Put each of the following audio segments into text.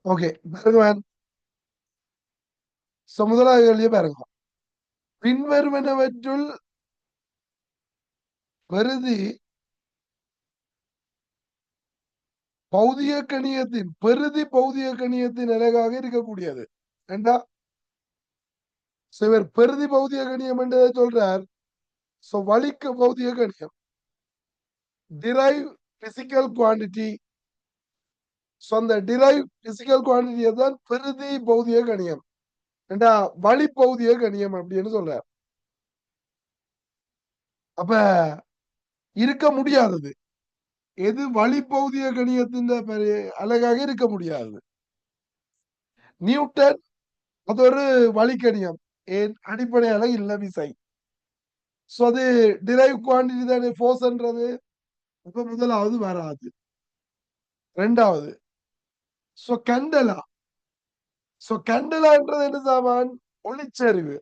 Okay, பாருங்க. முதலாவது கேள்வியை பாருங்க. பின்வருவனவற்றுள் பெறுதி பௌதிக கணியத்தின் அழகாக இருக்கக்கூடியது. ஏண்டா இவர் பெருதி பௌதிக கணியம் என்றதை சொல்றார். வலிக்கு பௌதிக கணியம் டிரைவ் பிசிக்கல் குவான்டிட்டி. அந்த டிரைவ் பிசிக்கல் குவான்டிட்டியை தான் பெருதி பௌதிக கணியம் ஏண்டா வழி பௌதிக கணியம் அப்படின்னு சொல்றார். அப்ப இருக்க முடியாதது எது வழி பௌதிக கணியத்தின் அழகாக இருக்க முடியாது. நியூட்டன் அது ஒரு வழிக்கணியம், ஏன் அடிப்படை அலகு இல்ல விசை. அது டிரைவ் குவான்டிட்டி தானே ஃபோர்ஸ்ன்றது. அப்ப முதலாவது வராது. ரெண்டாவது கண்டலா. கண்டலான்றது என்ன சாமான்? ஒளிச்சரிவு,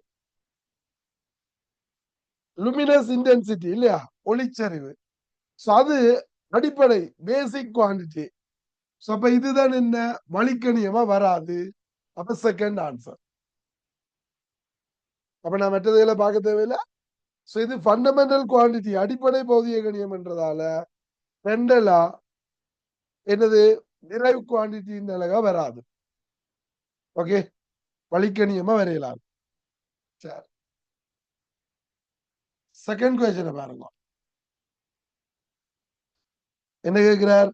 லுமினஸ் இன்டென்சிட்டி இல்லையா, ஒளிச்சரிவு. அது அடிப்படை பேசிக் குவான்டிட்டி. அப்ப இதுதான் என்ன வழிக்கணியமா வராது. அப்ப செகண்ட் ஆன்சர். அப்ப நான் மற்றதுல பார்க்க தேவையில்லை. இது ஃபண்டமெண்டல் குவான்டிட்டி, அடிப்படை பௌதிக கணியம் என்றதால பெண்டலா என்னது டிரைவ் குவான்டிட்டி அழகா வராது. ஓகே, வழிக்கணியமா வரையலாம். சரி, செகண்ட் கொஸ்டின் பாருங்க. என்ன கேட்கிறார்?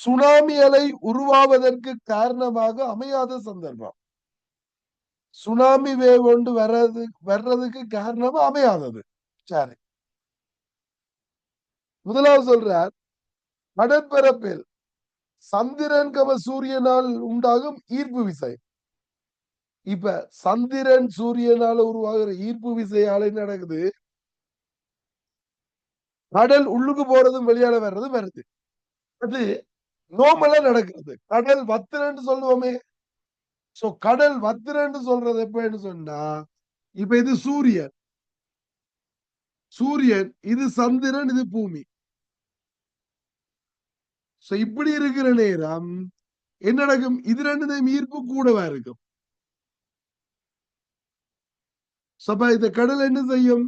சுனாமி அலை உருவாவதற்கு காரணமாக அமையாத சந்தர்ப்பம். சுனாமி வேவ் ஒன்று வர்றதுக்கு காரணமா அமையாதது. சரி, முதலாவது சொல்றார் கடற்பரப்பில் சந்திரன் சூரியனால் உண்டாகும் ஈர்ப்பு விசை. இப்ப சந்திரன் சூரியனால உருவாகிற ஈர்ப்பு விசையால என்ன நடக்குது? கடல் உள்ளுக்கு போறதும் வெளியால வர்றதும் வருது. அது நோமலா நடக்கிறது. கடல் வத்திரன்னு சொல்லுவோமே. கடல் வத்திரன்னு சொல்றது எப்பன்னு சொன்னா, இப்ப இது சூரியன், இது சந்திரன், இது பூமி. இப்படி இருக்கிற நேரம் என்ன நடக்கும்? இது ரெண்டு ஈர்ப்பு கூடவா இருக்கும். இந்த கடல் என்ன செய்யும்?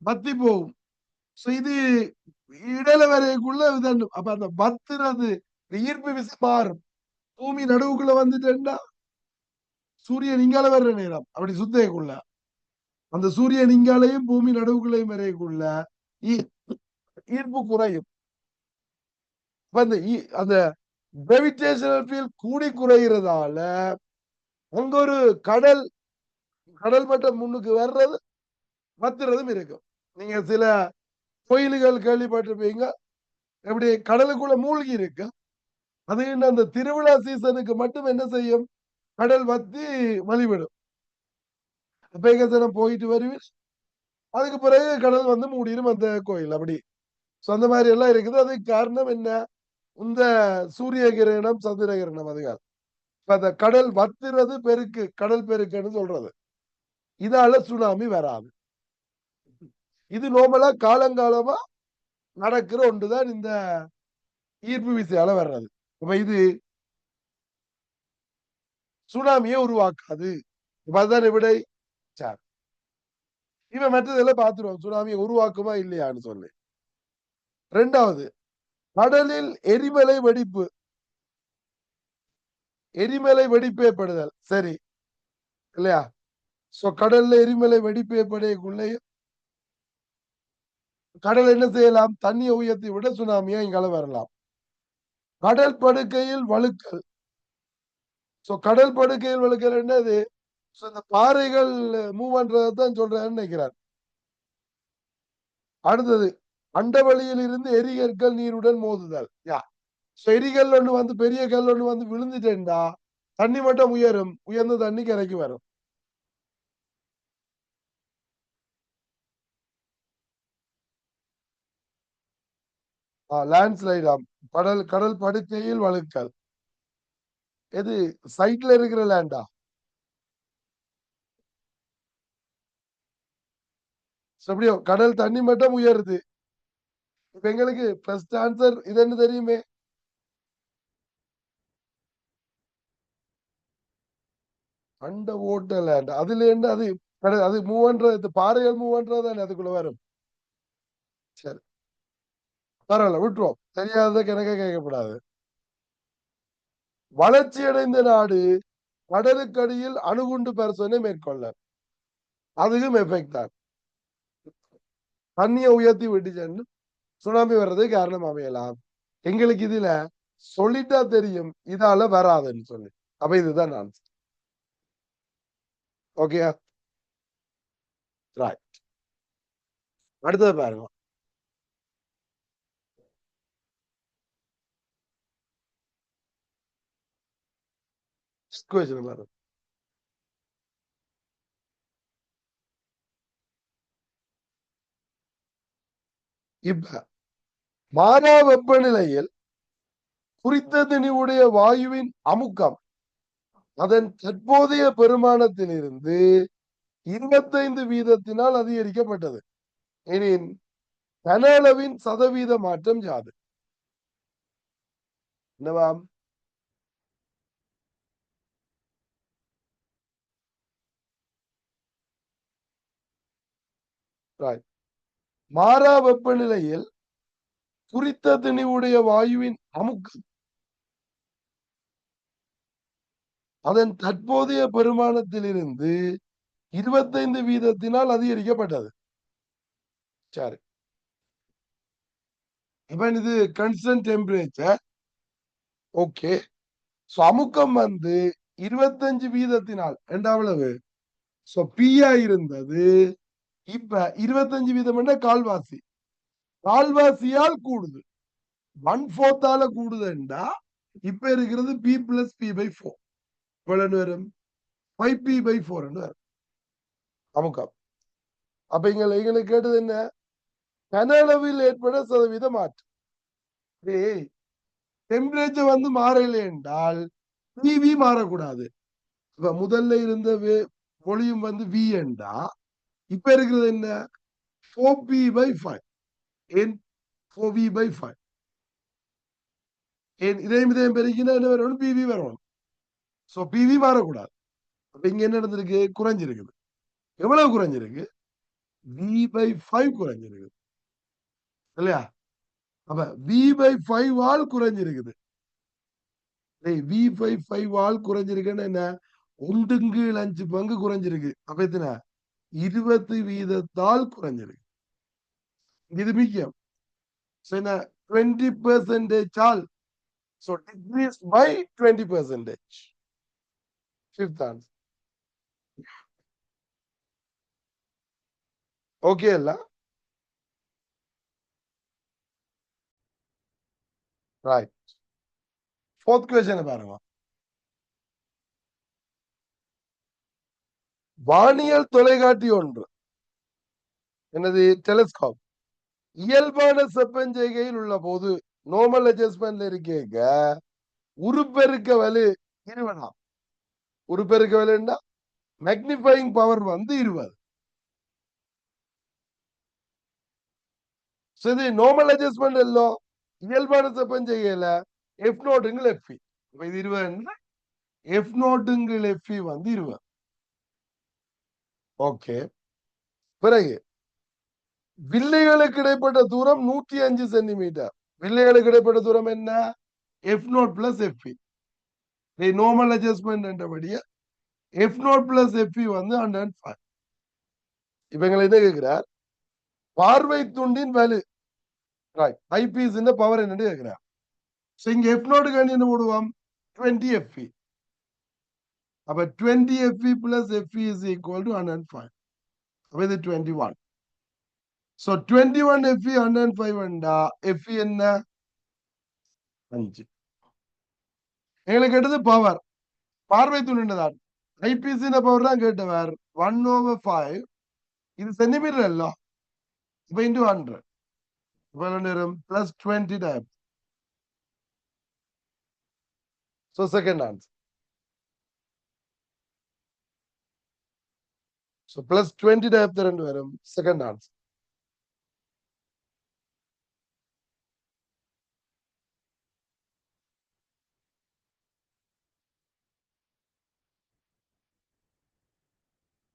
பத்தி போகும். இது இடையில வரைக்குள்ள அப்ப அந்த பத்துறது ஈர்ப்பு விசை மாறும். பூமி நடுவுக்குள்ள வந்துட்டா சூரியன் இங்கால வர்ற நேரம் அப்படி சுத்தைக்குள்ள அந்த சூரியன் இங்காலையும் பூமி நடுவுக்குள்ளையும் வரைக்குள்ள ஈர்ப்பு குறையும். அந்த கிராவிடேஷனல் ஃபீல்ட் கூடி குறைகிறதால அங்க ஒரு கடல் மட்டம் முன்னுக்கு வர்றது மத்துறதும் இருக்கும். நீங்க சில கோயில்கள் கேள்விப்பட்டிருப்பீங்க, எப்படி கடலுக்குள்ள மூழ்கி இருக்கு. அது அந்த திருவிழா சீசனுக்கு மட்டும் என்ன செய்யும்? கடல் வத்தி வழிவிடும். பேகசனம் போயிட்டு வருவீர், அதுக்கு பிறகு கடல் வந்து மூடிடும் அந்த கோயில். அப்படி அந்த மாதிரி எல்லாம் இருக்குது. அதுக்கு காரணம் என்ன? இந்த சூரிய கிரகணம், சந்திர கிரகணம். அதுக்காக அந்த கடல் வத்துறது பெருக்கு, கடல் பெருக்குன்னு சொல்றது. இதால சுனாமி வராது. இது நோமலா காலங்காலமா நடக்கிற ஒன்றுதான் இந்த ஈர்ப்பு விசையால வர்றது. அப்ப இது சுனாமியை உருவாக்காது. அதுதான் விடை. சார், இவன் மற்றதெல்லாம் பார்த்துருவோம், சுனாமியை உருவாக்குமா இல்லையான்னு சொல்லி. ரெண்டாவது, கடலில் எரிமலை வெடிப்பு, எரிமலை வெடிப்பு ஏற்படுதல். சரி இல்லையா? கடல்ல எரிமலை வெடிப்பு ஏற்படக்குள்ளே கடல் என்ன செய்யலாம்? தண்ணியை உயர்த்தி விட சுனாமியா இங்கால வரலாம். கடல் படுக்கையில் வழுக்கல். கடல் படுக்கையில் வழுக்கல் என்னது? இந்த பாறைகள் மூவ் பண்றதான் சொல்றேன்னு நினைக்கிறார். அடுத்தது, அண்டவெளியில் இருந்து எரிகற்கள் நீருடன் மோதுதல். எரிகல் ஒண்ணு வந்து பெரிய கல் ஒண்ணு வந்து விழுந்துட்டேன்டா தண்ணி மட்டும் உயரும், உயர்ந்த தண்ணி கரைக்கு வரும். லேண்ட்ஸ்லைட் ஆம். கடல் படுக்கையில் வழுக்கல். எது சைட்ல இருக்கிற லேண்டா? எப்படியோ கடல் தண்ணி மட்டும் உயருது. இப்ப எங்களுக்கு ஃபர்ஸ்ட் ஆன்சர் இது என்ன தெரியுமே? அண்ட ஓட்ட லேண்ட் அதுல இருந்து அது அது மூவ் பண்றது பாறைகள் மூவ் பண்றது தானே அதுக்குள்ள வரும். சரி பரவாயில்ல விட்டுருவோம், தெரியாததை கணக்க கேட்கக்கூடாது. வளர்ச்சியடைந்த நாடு கடலுக்கடியில் அணுகுண்டு பரிசோதனை மேற்கொள்ள, அதுக்கும் எஃபெக்ட் தான். தண்ணியை உயர்த்தி விட்டுச்சேன்னு சுனாமி வர்றதுக்கு காரணம் அமையலாம். எங்களுக்கு இதுல சொல்லிட்டா தெரியும் இதால வராதுன்னு சொல்லி. அப்ப இதுதான் நான். Okay right. அடுத்தது பாருங்க. கொஸ்டின் பாருங்க. இப்ப மாறா வெப்பநிலையில் குறித்த திணிவுடைய வாயுவின் அமுக்கம் அதன் தற்போதைய பெருமானத்திலிருந்து 25% அதிகரிக்கப்பட்டது எனின் கன அளவின் சதவீத மாற்றம் யாது? என்னவாம்? Right. மாறா வெப்பநிலையில் குறித்த திணிவுடைய வாயுவின் அமுக்கம் அதன் தற்போதைய பெருமானத்திலிருந்து 25% அதிகரிக்கப்பட்டது. சரி, இப்ப இது கன்ஸ்டன்ட் டெம்பரேச்சர். ஓகே, அமுக்கம் வந்து 25% எவ்வளவு? பியா இருந்தது, இப்ப 25% கால்வாசி, கால்வாசியால் கூடுது, 1/4 கூடுதுண்டா இப்ப இருக்கிறது பி பிளஸ் பி பை 4 எவ்வளவு வரும்? 5p/4 வரும் அமுக்கம். அப்ப எங்களுக்கு கேட்டது என்ன? கன அளவில் ஏற்பட சதவீத மாற்றம். டெம்பரேச்சர் வந்து மாறலை என்றால் பிவி மாறக்கூடாது. இப்ப முதல்ல இருந்த பொலியும் வந்து வி என்றா இப்ப இருக்கிறது என்ன? 4p/5. ஏன் 4v/5? ஏன் இதையும் பெருக்கினா என்ன வரணும்? பிவி வரணும். சோ பிவி மாறக்கூடாது. அப்ப இங்க என்ன நடந்திருக்கு? குறைஞ்சிருக்குது. எவ்வளவு குறைஞ்சிருக்கு? v/5 குறைஞ்சிருக்கு இல்லையா? அப்ப v/5 ஆல் குறைஞ்சிருக்குது. v/5 ஆல் குறைஞ்சிருக்குன்னு என்ன? 1/5 குறைஞ்சிருக்கு. அப்ப எத்தனை? 20% குறைஞ்சிருக்கு. இது முக்கியம். 20% all decrease by 20%. Fifth answer. Okay இல்ல? ரைட். ஃபோர்த் கொஸ்டின் பாருங்க. வானியல் தொலைக்காட்டி ஒன்று, என்னது? டெலிஸ்கோப், இயல்பான செப்பஞ்செய்கையில் உள்ள போது நார்மல் அட்ஜஸ்ட்மெண்ட்ல இருக்கேங்க உருப்பெருக்க வலு 20. உருப்பெருக்க வலுன்னா மேக்னிஃபைங் பவர் வந்து 20. இது நார்மல் அட்ஜஸ்ட்மெண்ட் எல்லாம் இயல்பான செப்பஞ்செய்கையில எஃப் நோட்டுங்கள் எஃப்இ. இது 20 எஃப் நோட்டுங்கள் எஃப்இ வந்து 20. ஓகே, பிறகு வில்லைகளுக்கு இடைப்பட்ட தூரம் 105 சென்டிமீட்டர். வில்லைகளுக்கு இடைப்பட்ட தூரம் என்ன? F naught plus F E. Normal adjustment என்றபடியே எஃப் நோட் பிளஸ் எஃப்இ வந்து 105. இப்ப எங்களை என்ன கேட்கிறார்? பார்வை துண்டின் வலு ஐபிஎஸ் பவர் என்னன்னு கேட்கிறார். இங்க எஃப் நோட்டுக்கு என்ன போடுவோம்? 20 எஃப்இ. அப்ப 20 FE plus FE is equal to 105. அப்ப இது 21. சோ 21 எஃப்இ 105 வேண்டா எஃப்இ என்ன? 5. எங்களுக்கு கேட்டது பவர், பார்வை துண்டினதான். ஐபிசி பவர் தான் கேட்டவர். 1/5. இது சென்டிமீட்டர் அல்ல, இப்ப இன்டு 100 நேரம் plus 20 time. So second answer. So plus 20 time ரெண்டு வரும். Second answer.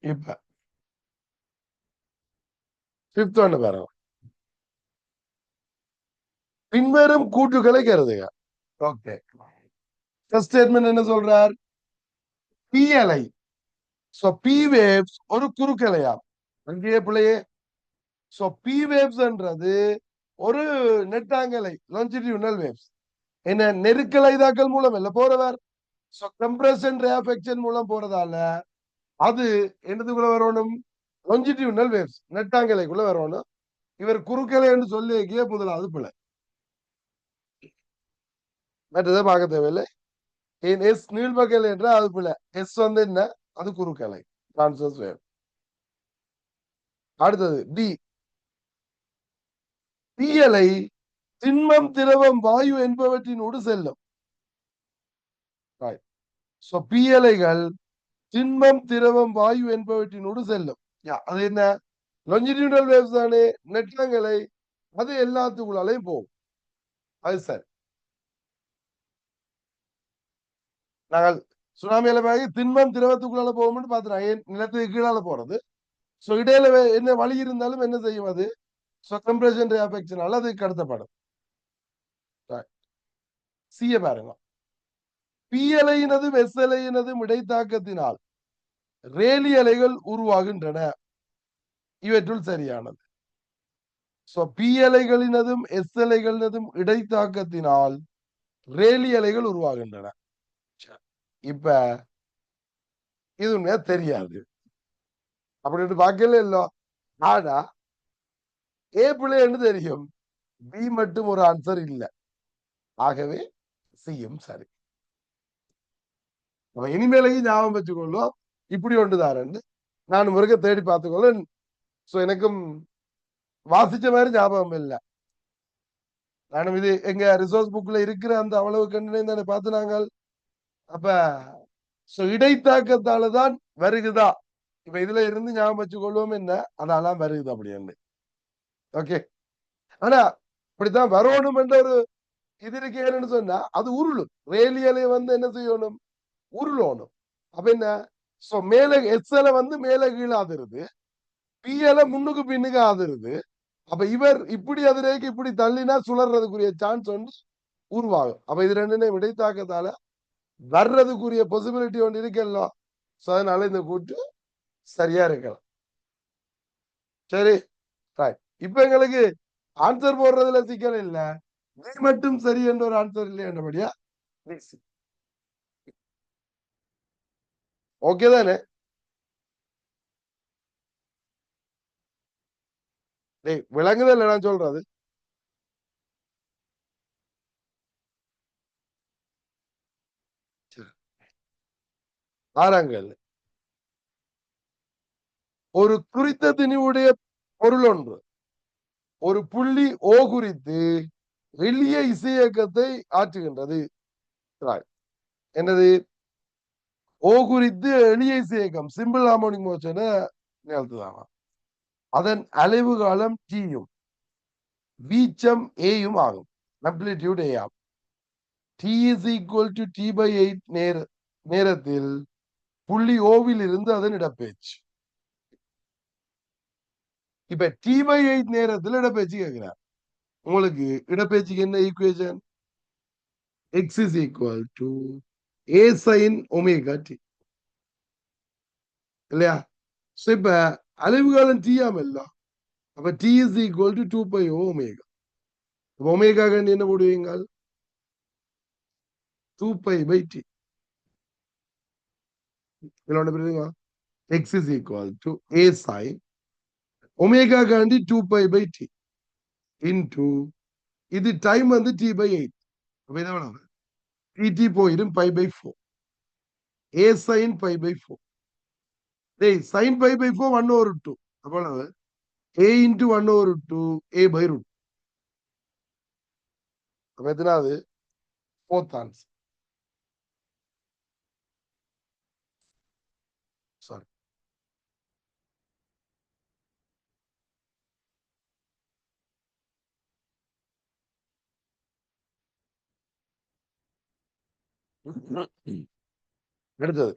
இப்ப பிப்த் ஒன்று பாருங்க. பின்வரும் கூற்றுகளை கருதுக. ஓகே, ஃபர்ஸ்ட் ஸ்டேட்மெண்ட் என்ன சொல்றார்? பி அலை, சோ பி வேவ்ஸ் ஒரு குறுக்கலையா, அங்கேயே பிள்ளையே. சோ பி வேவ்ஸ்ன்றது ஒரு நெட்டாங்கலை, லாஞ்சிடியூனல் வேவ்ஸ். என்ன, நெருக்கலைதாக்கல் மூலம் இல்ல போறவர். சோ கம்ப்ரஷன் ரேஃபெக்ஷன் மூலம் போறதால அது என்னதுக்குள்ள வரணும்? லாஞ்சிடியூனல் வேவ்ஸ், நெட்டாங்கலைக்குள்ள வரணும். இவர் குறுக்கலை என்று சொல்லிய முதலாவது பிள்ளை, மற்றதை பார்க்க தேவையில்லை. எஸ் நீள்வகலை என்றால் அது பிள்ளை. எஸ் வந்து என்ன? அது குறுக்கலை, டிரான்ஸ்வர்ஸ் வேவ். அடுத்தது டி, தீயலை திண்மம் திரவம் வாயு என்பவற்றினோடு செல்லும். சோ பீயலைகள் திண்மம் திரவம் வாயு என்பவற்றினோடு செல்லும். அது என்ன? லொஞ்சிடியூனல் வேவ்ஸ் தானே, நெட்டங்களை. அது எல்லாத்துக்குள்ளாலையும் போகும். அது சரி. நாங்கள் சுனாமியில போய் திண்மம் திரவத்துக்குள்ளால போகும்னு பாத்துறோம். ஏன் நிலத்துக்கு கீழால போறது. சோ இடையில என்ன வழி இருந்தாலும் என்ன செய்யும் அது? சோ கம்ப்ரஷன் ரியாக்ஷனால அது கடத்தப்படும். சிய பாருங்க. பி அலையினதும் எஸ் அலையினதும் இடைத்தாக்கத்தினால் ரேலி அலைகள் உருவாகின்றன. இவற்றுள் சரியானது. சோ பி அலைகளினதும் எஸ் அலைகளினதும் இடைத்தாக்கத்தினால் ரேலி அலைகள் உருவாகின்றன. இப்ப இது உண்மையா தெரியாது அப்படின்னு பார்க்கல இல்ல. ஆனா ஏ பிள்ளைன்னு தெரியும், பி மட்டும் ஒரு ஆன்சர் இல்லை. ஆகவே சியும் சரி. நம்ம இனிமேலையும் ஞாபகம் வச்சுக்கொள்ளும், இப்படி ஒன்றுதாரன்னு நான் முருக தேடி பார்த்துக்கொள்ள. சோ எனக்கும் வாசிச்ச மாதிரி ஞாபகம் இல்லை. நானும் இது எங்க ரிசோர்ஸ் புக்ல இருக்கிற அந்த அவ்வளவு கண்டினை தானே பார்த்து நாங்கள். அப்ப இடைத்தாக்கத்தாலதான் வருகுதா, இப்ப இதுல இருந்து ஞாபகம் வச்சுக்கொள்வோம் என்ன, அதெல்லாம் வருகுது அப்படின்னு. ஓகே, ஆனா இப்படித்தான் வரணும் என்ற ஒரு இது இருக்கேன்னு சொன்னா அது உருளும். ரேலியலை வந்து என்ன செய்யணும்? உருளணும். அப்ப என்ன? சோ மேல எஸ்எல வந்து மேல கீழே ஆதருது, பிஎல முன்னுக்கு பின்னுக்கு ஆதருது. அப்ப இவர் இப்படி அதிரேக்கு இப்படி தள்ளினா சுழறதுக்குரிய சான்ஸ் வந்து உருவாகும். அப்ப இது ரெண்டுமே இடைத்தாக்கத்தால வர்றதுக்குரிய பாசிபிலிட்டி ஒன்று இருக்கല്ലോ. சோ அதனால இந்த கூட்டு சரியா இருக்கலாம். சரி, ரைட். இப்ப எங்களுக்கு ஆன்சர் போடுறதுல சிக்கல் இல்ல, நீ மட்டும் சரி என்ற ஒரு ஆன்சர் இல்லை என்றபடியா ஓகே தானே? டேய் விளங்குதா இல்ல நான் சொல்றது? ஆறாங்கல், ஒரு குறித்த திணிவுடைய பொருள் ஒன்று ஒரு புள்ளி ஓ குறித்து எளிய இசையக்கத்தை ஆற்றுகின்றது. Right. என்னது? ஓ குறித்து எளிய இசையக்கம், சிம்பிள் ஹார்மோனிக் மோஷனை நிகழ்த்துதாங்க. அதன் அலைவு காலம் டியும் வீச்சம் ஏயும் ஆகும். ஆம்ப்ளிடியூட் ஏ ஆகும். T is equal to T by 8 நேரத்தில் புள்ளி ஓவில் இருந்து அதன் இடப்பெயர்ச்சி. இப்ப டி பை 8 நேரத்தில் இடப்பெயர்ச்சி கேட்கிறார். உங்களுக்கு இடப்பெயர்ச்சிக்கு என்ன equation? X is equal to A sine omega T இல்லையா? சோ இப்ப அலைவு காலம் டி ஆமல்ல. அப்ப T is equal to 2 pi omega. Omega கண்டு என்ன போடுவீங்க? 2 பை பை டி. இதோட புரியுதுங்க. X is equal to A sine omega காண்டி 2 பை பை டி இன்டு இது டைம் வந்து டி பை 8. அப்ப இது எவ்வளவு? டி போயிடும் pi by 4. A sine pi by 4. டேய் சைன் பை பை 4 1 over 2. அவ்வளவு A into 1 over 2 A by root. அப்ப எத்தனாவது? Fourth answer. சாரி. அடுத்தது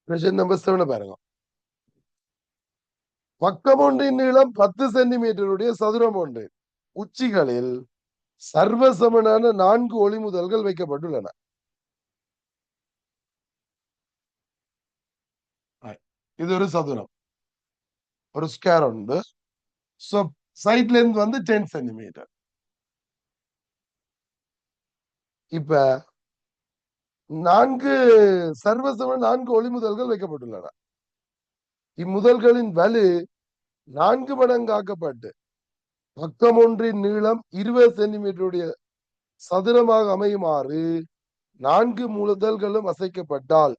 கொஸ்டின் நம்பர் 7 பாருங்க. பக்கம் ஒன்றின் நீளம் 10 சென்டிமீட்டருடைய சதுரம் ஒன்று உச்சிகளில் சர்வசமனான 4 ஒளிமுதல்கள் வைக்கப்பட்டுள்ளன. இது ஒரு சதுரம், ஒரு ஸ்கொயர் உண்டு. சோ சைட் லென்த் வந்து 10 சென்டிமீட்டர். இப்ப 4 சர்வசம 4 ஒளிமுதல்கள் வைக்கப்பட்டுள்ளன. இம்முதல்களின் வலு 4 மடங்காக்கப்பட்டு பக்கம் ஒன்றின் நீளம் 20 சென்டிமீட்டருடைய சதுரமாக அமையுமாறு 4 முதல்களும் அசைக்கப்பட்டால்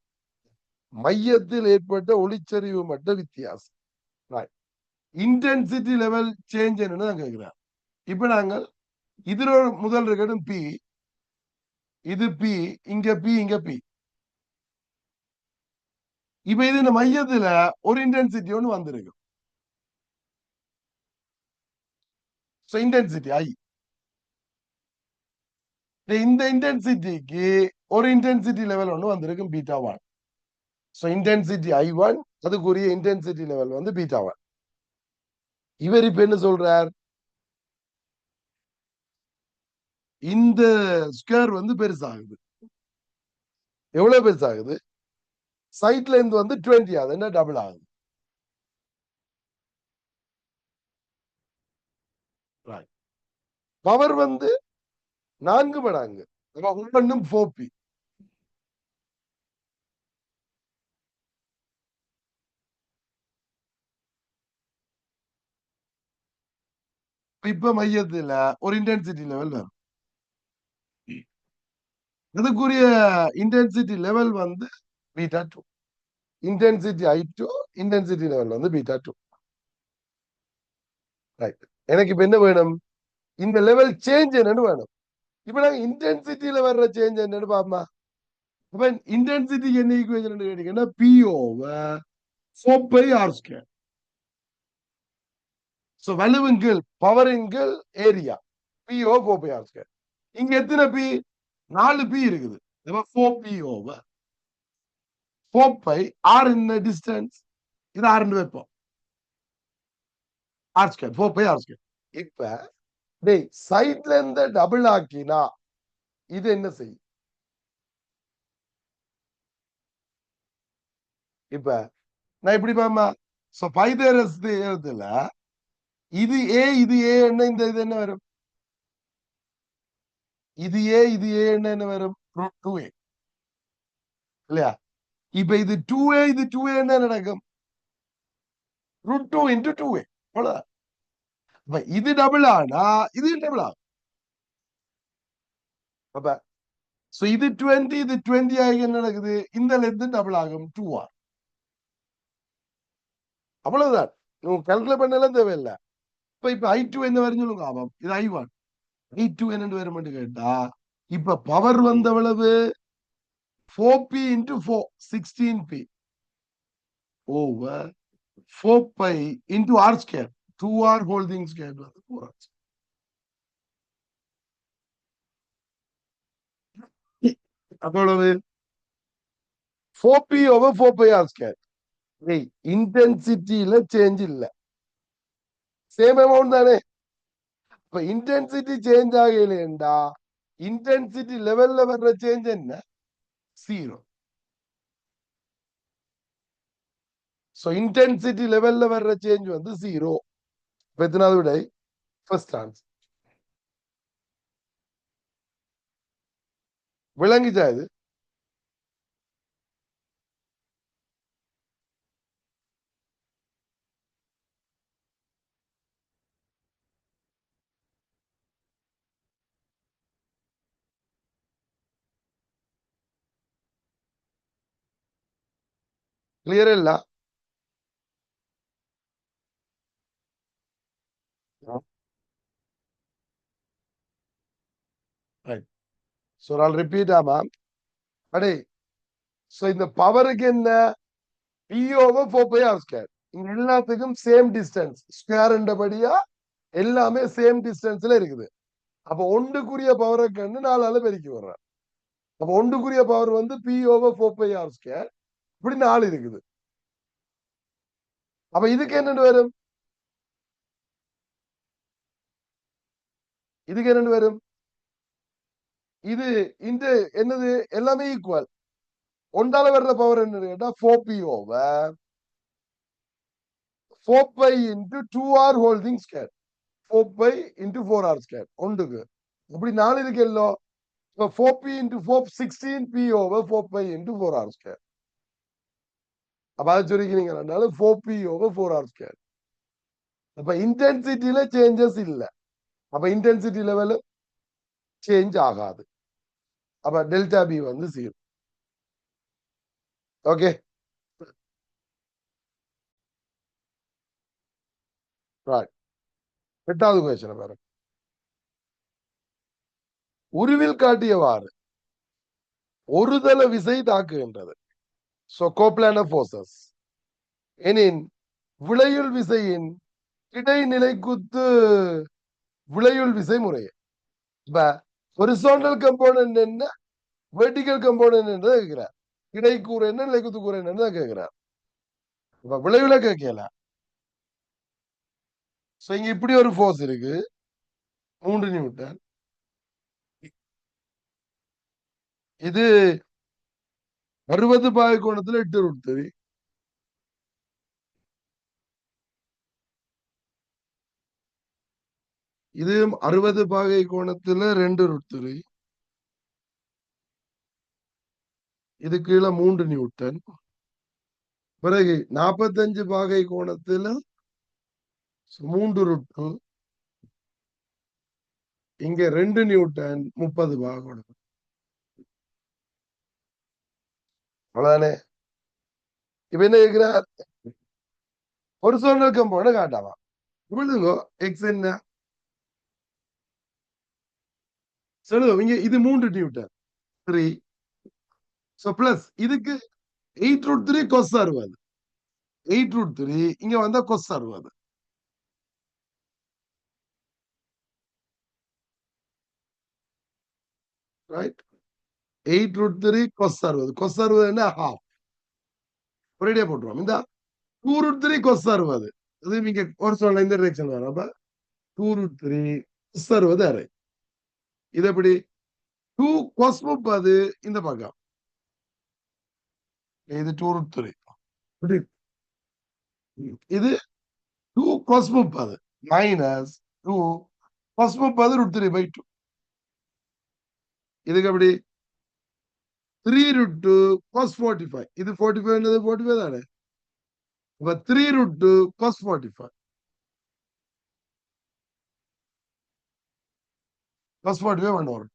மையத்தில் ஏற்பட்ட ஒளிச்சரிவு மட்ட வித்தியாசம், இன்டென்சிட்டி லெவல் சேஞ்ச் என்னன்னு கேட்கிறார். இப்ப நாங்கள் இதுல முதல் இருக்கட்டும் பி, இது பி, இங்க பி, இங்க பி. இப்ப இது இந்த மையத்துல ஒரு இன்டென்சிட்டி ஒன்று வந்திருக்கு. இன்டென்சிட்டி ஐ, இந்த இன்டென்சிட்டிக்கு ஒரு இன்டென்சிட்டி லெவல் ஒன்று வந்திருக்கும் பீட்டா 1. இன்டென்சிட்டி I1, அதுக்குரிய இன்டென்சிட்டி லெவல் வந்து பீட்டா 1. இவர் இப்ப என்ன சொல்றார், இந்த ஸ்கொயர் வந்து பெருசாகுது. எவ்வளவு பெருசாகுது? சைட்ல இருந்து வந்து 20, அது என்ன டபுள் ஆகுது. பவர் வந்து 4 மடங்கு, ஒவ்வொன்றும் 4p. இப்ப மையத்துல ஒரு இன்டென்சிட்டி லெவல் வரும். அதுக்குரிய இன்டென்சிட்டி லெவல் வந்து beta 2. Intensity I2, intensity level வந்து பீட்டா 2. ரைட். எனக்கு இப்ப என்ன வேணும், இந்த லெவல் சேஞ்ச் என்னன்னு வேணும். இப்ப நாங்க இன்டென்சிட்டியில வர்ற சேஞ்ச் என்னன்னு பாப்போமா. அப்ப இன்டென்சிட்டி என்ன ஈக்குவேஷன் கேட்டீங்கன்னா P over 4 pi R square. So வலுவின் கீழ் பவரின் கீழ் area P over 4 pi R square. இங்க எத்தனை P? 4 P இருக்குது. 4P ஓவர் 4 பை R என்ன டிஸ்டன்ஸ், இது R வைப்போம், R square 4 pi R square. இப்ப டேய் சைட்ல இருந்து டபுள் ஆக்கினா இது என்ன செய்யும்? இப்ப நான் இப்படி பாமா, சோ பைதேரஸ் தேரத்துல இது ஏ, இது ஏ என்ன, இந்த இது என்ன வரும்? இது ஏ, இது ஏ என்ன வரும்? √2a இல்லையா? இப்ப இது 2a, இது 2a என்ன நடக்கும்? √2 into 2a. அவ்வளவுதான். இது டபுள் ஆனா இது டபுள் ஆகும். அப்ப சோ இது 20, இது 20 ஆகி என்ன நடக்குது? இந்த லென்த் டபுள் ஆகும் 2r. அவ்வளவுதான். கால்குலேட் பண்ணலாம் தேவையில்லை. இப்ப I2 என்ன வரும் சொல்லுங்க. ஆமாம், இது I1. I2 என்னன்னு வரும் கேட்டா, இப்ப பவர் வந்த எவ்வளவு? 4p into 4, 16p over 4 pi into R square, 2R holding square வந்து 4R. அவ்வளவு 4p over 4 pi R square. இன்டென்சிட்டியில change இல்ல, சேம் அமௌண்ட் தானே. இப்ப இன்டென்சிட்டி சேஞ்ச் ஆகலைண்டா இன்டென்சிட்டி லெவல்ல வர்ற சேஞ்ச் என்ன? 0. சோ இன்டென்சிட்டி லெவல்ல வர்ற சேஞ்ச் வந்து 0. எத்தனாவது விடை? First answer. விளங்கிச்சா இது? கிளியர் இல்ல? சோ I'll repeat ஆமா. அடே சோ இந்த பவருக்கு என்ன? P over 4 pi R square. இங்க எல்லாத்துக்கும் சேம் டிஸ்டன்ஸ், ஸ்கொயர் என்றபடியா எல்லாமே சேம் டிஸ்டன்ஸ்ல இருக்குது. அப்ப ஒன்றுக்குரிய பவரை கண்டு 4ஆல பெருக்கி வர்றேன். அப்ப ஒன்றுக்குரிய பவர் வந்து P over 4 pi R square. இப்படி 4 இருக்குது. அப்ப இதுக்கு என்னன்னு வரும்? இதுக்கு என்னன்னு வரும்? இது இந்த என்னது எல்லாமே ஈக்குவல். ஒன்றால வர்ற பவர் என்ன கேட்டா 4p over 4pi into 2r holding square. 4pi into 4r square. ஒன்றுக்கு அப்படி 4 இருக்கு yellow. So 4p into 4 16p over 4pi into 4r square. அப்ப அதை சுருக்கினீங்க 4p over 4r square. அப்ப இன்டென்சிட்டியில சேஞ்சஸ் இல்ல. அப்ப இன்டென்சிட்டி லெவல் சேஞ்ச் ஆகாது. அப்ப டெல்டா பி வந்து 0. Okay, right. 8வது கொஸ்டின் பாருங்க. உருவில் காட்டியவாறு ஒருதள விசை தாக்குகின்றது. So coplanar forces. எனின் விளையுள் விசையின் கிடைநிலை குத்து விளையுள் விசை முறை. இப்ப ஹொரிசாண்டல் கம்போனன்ட் என்ன, வெர்டிகல் கம்போனன்ட் என்ன கேட்கிறார். கிடைக்கூறு என்ன, நிலைக்குத்து கூறு என்னன்னு கேட்கிறார். இப்ப விளைவுல கேட்கல. சோ இங்க இப்படி ஒரு ஃபோர்ஸ் இருக்கு 3 நியூட்டன். இது 60 பாகை கோணத்துல 8√3. இது 60 பாகை கோணத்துல 2√3. இது கீழே 3 நியூட்டன். பிறகு 45 பாகை கோணத்துல 3√2. இங்க 2 நியூட்டன் 30 பாகை கோணம். அவ்வளவுதானே. இப்ப என்ன கேட்கிறார், ஹொரிசாண்டல் கம்போனன்ட் காட்டாமா. விழுங்கோ எக்ஸ் என்ன சொல்லுங்க. இங்க இது 3 நியூட்டன் 3. சோ பிளஸ் இதுக்கு 8√3 கொஸ் 60. 8√3 இங்க வந்தா கொஸ் 60. ரைட். 8√3 கொஸ் 60. கொஸ் 60 என்ன ஹாஃப். ஒரேடியா போட்டுருவோம். இந்த 2√3 கொஸ் 60. இது நீங்க ஒரு சொல்ல இந்த டிரெக்ஷன் வரும். அப்ப 2√3 கொஸ் 60 அரை. இது எப்படி 2 கொஸ் 30 இந்த பக்கம். இது 2√3. இது 2 கொஸ் 30 மைனஸ் 2 கொஸ் 30√3/2. இதுக்கு எப்படி 3√2 cos 45. இது 45 என்னது 45 தானே. அப்ப 3√2 cos 45. cos 45 1 வரும்.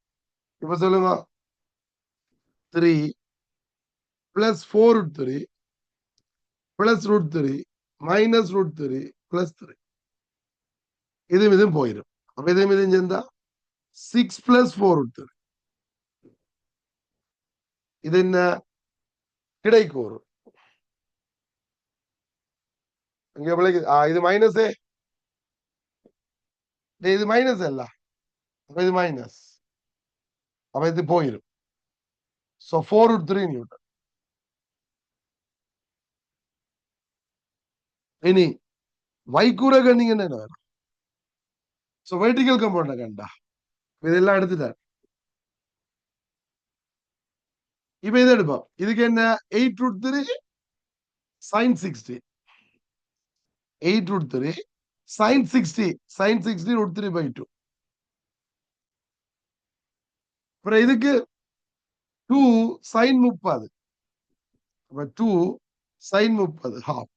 இப்ப சொல்லுங்க 3 plus 4√3 plus √3 minus √3 plus 3. இதுவும் போயிடும். அப்ப இதுவும் சேர்ந்தா 6 plus 4√3. இது என்ன கிடைக்கூறு. இங்க இது மைனஸே. இது மைனஸ் அல்ல. அப்ப இது மைனஸ். அப்ப இது போயிடும். So 4√3 Newton. இனி வைக்கூற கண்டிங்க என்ன வேணும். சோ வெர்டிகல் கம்பவுண்ட் கண்டா இதெல்லாம் எடுத்துட்டார். இப்ப இதை எடுப்போம். இதுக்கு என்ன 8√3 sin 60. 8√3 sin 60 sin 60 √3/2. அப்புறம் இதுக்கு 2 sin 30. அப்ப 2 sin 30 half.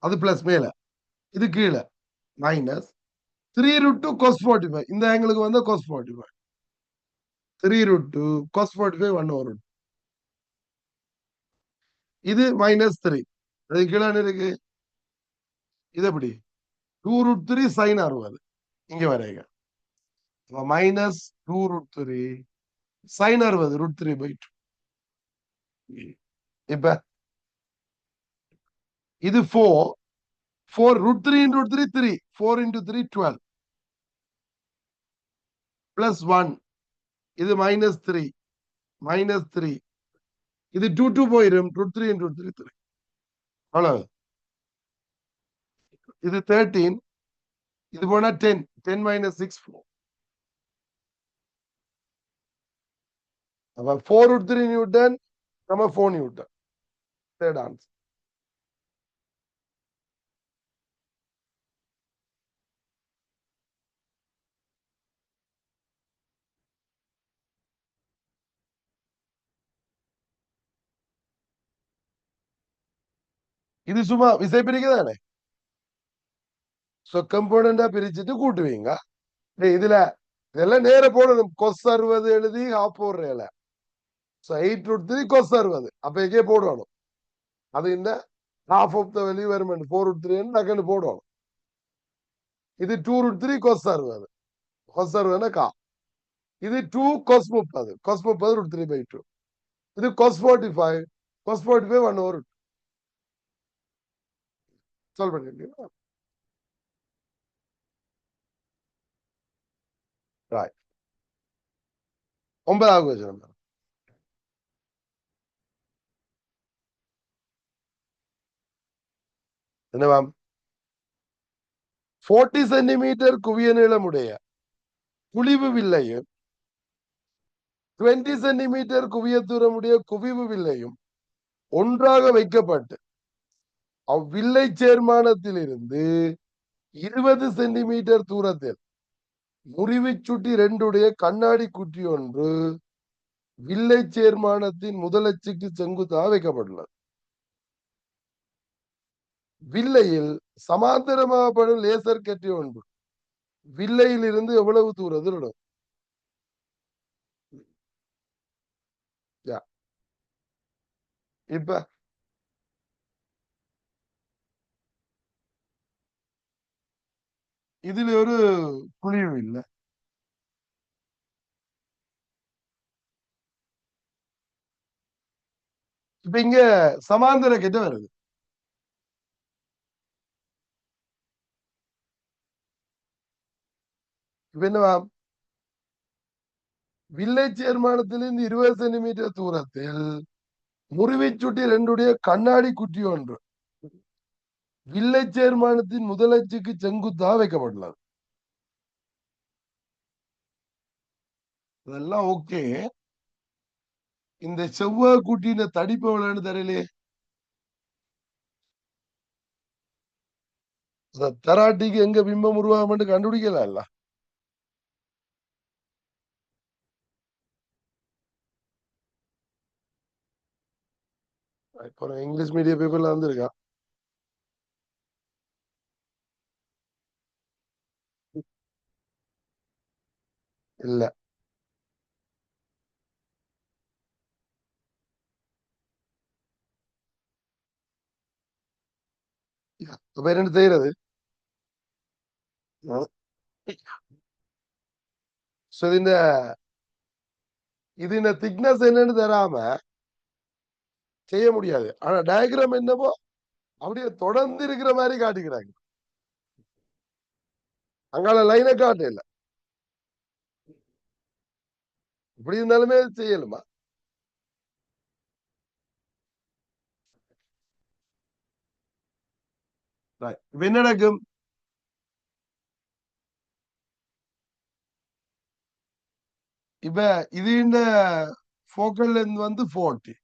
அது பிளஸ் மேல. இது கீழே மைனஸ் 3√2 cos 45. இந்த ஆங்கிளுக்கு வந்தா cos 45. 3√2 cos 45 1 வரும். இது மைனஸ் 3. அது கீழே இருக்கு. இது எப்படி 2√3 sin 60 இங்க வரைக. Minus 2√3 sin 60 √3/2. இப்ப இது 4 √3 into √3 3. 4 into 3 12 plus 1. இது minus 3 minus 3 இது 2 போயிடும். √3 and √3 3. அவ்வளவு. இது 13. இது போனா 10. 10 minus 6 4. அப்ப 4 √3 நியூட்டன், நம்ம 4 நியூட்டன். Third answer. இது சும்மா விசை பிரிக்கதானே. சோ கம்போனண்டா பிரிச்சுட்டு கூட்டுவீங்க. இதுல இதெல்லாம் நேர போடணும். கொஸ் 60 எழுதி ஹாஃப் போடுறேல. சோ 8 √3 கொஸ் 60. அப்ப எங்கே போடணும். அது என்ன ஹாஃப் ஆஃப் த வெளி வரும். 4 √3 நகன்னு போடணும். இது 2 √3 கொஸ் 60. கொஸ் 60 கா. இது 2 கொஸ் 30. கொஸ் 30 √3/2. இது கொஸ் 45. கொஸ் 45 1/2. சால்வ் பண்ணிருக்கீங்களா? ரைட். 9வது கொஸ்டின். என்னவாம்? 40 சென்டிமீட்டர் குவிய நீளமுடைய குழிவு வில்லையும் 20 சென்டிமீட்டர் குவிய தூரமுடைய குவிவு வில்லையும் ஒன்றாக வைக்கப்பட்டு அவ்வில்லை சேர்மானத்தில் இருந்து 20 சென்டிமீட்டர் தூரத்தில் முறிவு சுட்டி 2 கண்ணாடி குட்டி ஒன்று வில்லை சேர்மானத்தின் முதலச்சுக்கு செங்குத்தாக வைக்கப்பட்டுள்ளது. வில்லையில் சமாந்தரமாகப்படும் லேசர் கட்டி ஒன்று வில்லையில் இருந்து எவ்வளவு தூரத்தில் இடும்? இப்ப இதுல ஒரு குழிவு இல்லை. இப்ப இங்க சமாந்தர கிட்ட வருது. இப்ப என்னவா? வில்லை சேர்மானத்திலிருந்து 20 சென்டிமீட்டர் தூரத்தில் முறிவை சுட்டி 2 கண்ணாடி குட்டி ஒன்று வில்லை சேர்மானத்தின் முதலச்சுக்கு செங்குத்தாக வைக்கப்பட்டுள்ளது. அதெல்லாம் ஓகே. இந்த செவ்வாய் குட்டின தடிப்பு எவ்வளவுன்னு தெரியலையே. தராட்டிக்கு எங்க பிம்பம் உருவாகும் கண்டுபிடிக்கலாம் இல்ல. இப்போ இங்கிலீஷ் மீடியம் பேப்பர்ல வந்திருக்கா. இல்ல. இப்ப என்ன செய்யறது? இந்த இது இந்த திக்னஸ் என்னன்னு தராம செய்ய முடியாது. ஆனா டயக்ராம் என்னவோ அப்படியே தொடர்ந்து இருக்கிற மாதிரி காட்டிக்கிறாங்க. அங்கால லைனை காட்ட இல்ல. இப்படி இருந்தாலுமே செய்யலுமா? இப்ப என்ன நடக்கும்? இப்ப இது இந்த போக்கல் லென்த் வந்து 40.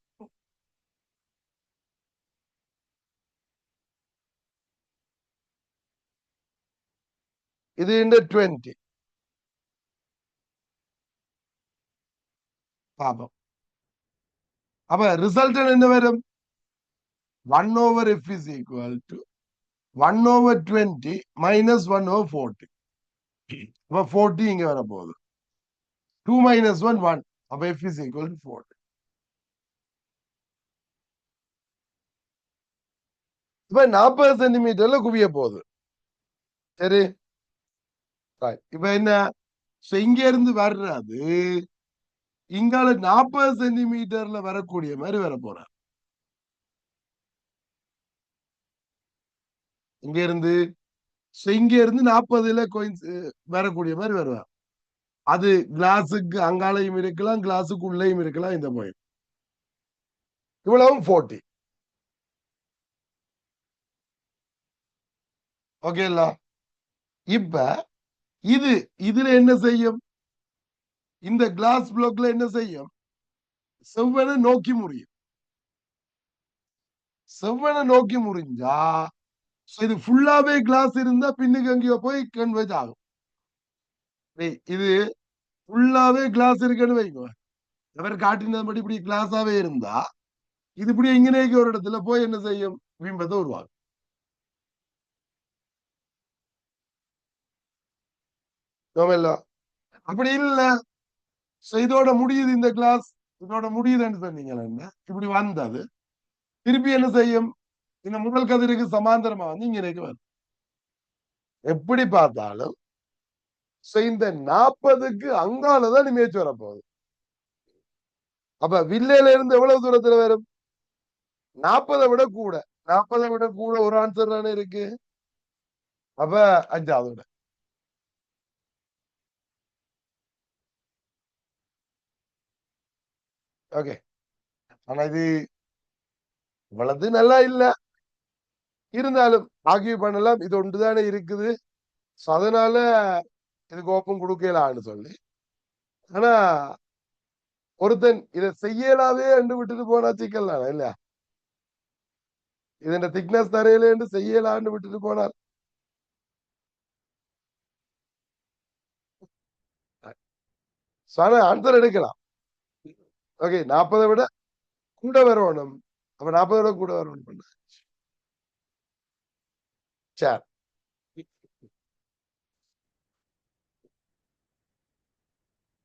இது இந்த 20. பாப்போம். அப்ப ரிசல்ட் என்ன வரும்? 1/f is equal to 1/20 minus 1/40. அப்ப 40 இங்க வர போகுது. 2 minus 1 1. அப்ப f is equal to 40. இப்ப 40 சென்டிமீட்டர்ல குவிய போகுது. சரி. இப்ப என்ன? இங்க இருந்து வர்றது இங்கால 40 சென்டிமீட்டர்ல வரக்கூடிய மாதிரி வர போற. இங்க இருந்து 40ல வரக்கூடிய மாதிரி வருவார். அது கிளாஸுக்கு அங்காலையும் இருக்கலாம், கிளாஸுக்கு உள்ளேயும் இருக்கலாம். இந்த பாயிண்ட் இவ்வளவும் 40. ஓகேங்களா? இப்ப இது இதுல என்ன செய்யும்? இந்த கிளாஸ் பிளாக்ல என்ன செய்யும்? செவ்வனை நோக்கி முறியும். செவ்வனை நோக்கி முறிஞ்சா இது ஃபுல்லாவே கிளாஸ் இருந்தா பின்னுக்கு எங்கேயோ போய் கன்வெர்ஜ் ஆகும். இது ஃபுல்லாவே கிளாஸ் இருக்குன்னு வைங்க, அவர் காட்டினபடி இப்படி கிளாஸாவே இருந்தா இது இப்படி இங்கேக்கு ஒரு இடத்துல போய் என்ன செய்யும்? பிம்பத்தை உருவாகும். அப்படி இல்லை, இதோட முடியுது இந்த கிளாஸ், இதோட முடியுதுன்னு சொன்னீங்கன்னா இப்படி வந்தது திருப்பி என்ன செய்யும்? இந்த முதல் கதிருக்கு சமாந்தரமா வந்து இங்க வரும். எப்படி பார்த்தாலும் இந்த 40க்கு அங்காலதான் இமேஜ் வரப்போகுது. அப்ப வில்லையில இருந்து எவ்வளவு தூரத்துல வரும்? 40 விட கூட. 40 விட கூட ஒரு ஆன்சர் தானே இருக்கு. அப்ப 5வது விட. ஓகே, ஆனா இது இவ்வளவு நல்லா இல்ல, இருந்தாலும் ஆகிய பண்ணலாம். இது ஒன்றுதானே இருக்குது, அதனால இதுக்கு ஓப்பன் கொடுக்கலான்னு சொல்லி. ஆனா ஒருத்தன் இதை செய்யலாவே என்று விட்டுட்டு போனா சிக்கலாம் இல்ல. இதன் திக்னஸ் தரையில என்று செய்யலான்னு விட்டுட்டு போனார். ஆன்சர் எடுக்கலாம். ஓகே, 40 விட கூட வரணும். அப்ப 40 விட கூட வரணும் பண்ண. சரி,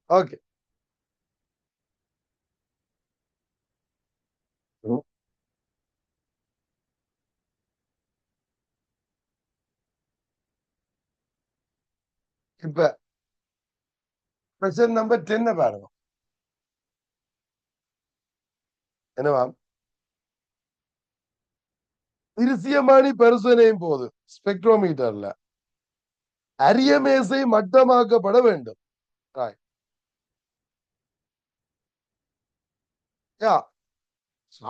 ஓகே. இப்ப கொஸ்டின் நம்பர் 10 பாருங்க. என்னவா? திருசியமானி பரிசோதனையும் போது ஸ்பெக்ட்ரோமீட்டர்ல அரியமேசை மட்டமாக்கப்பட வேண்டும்.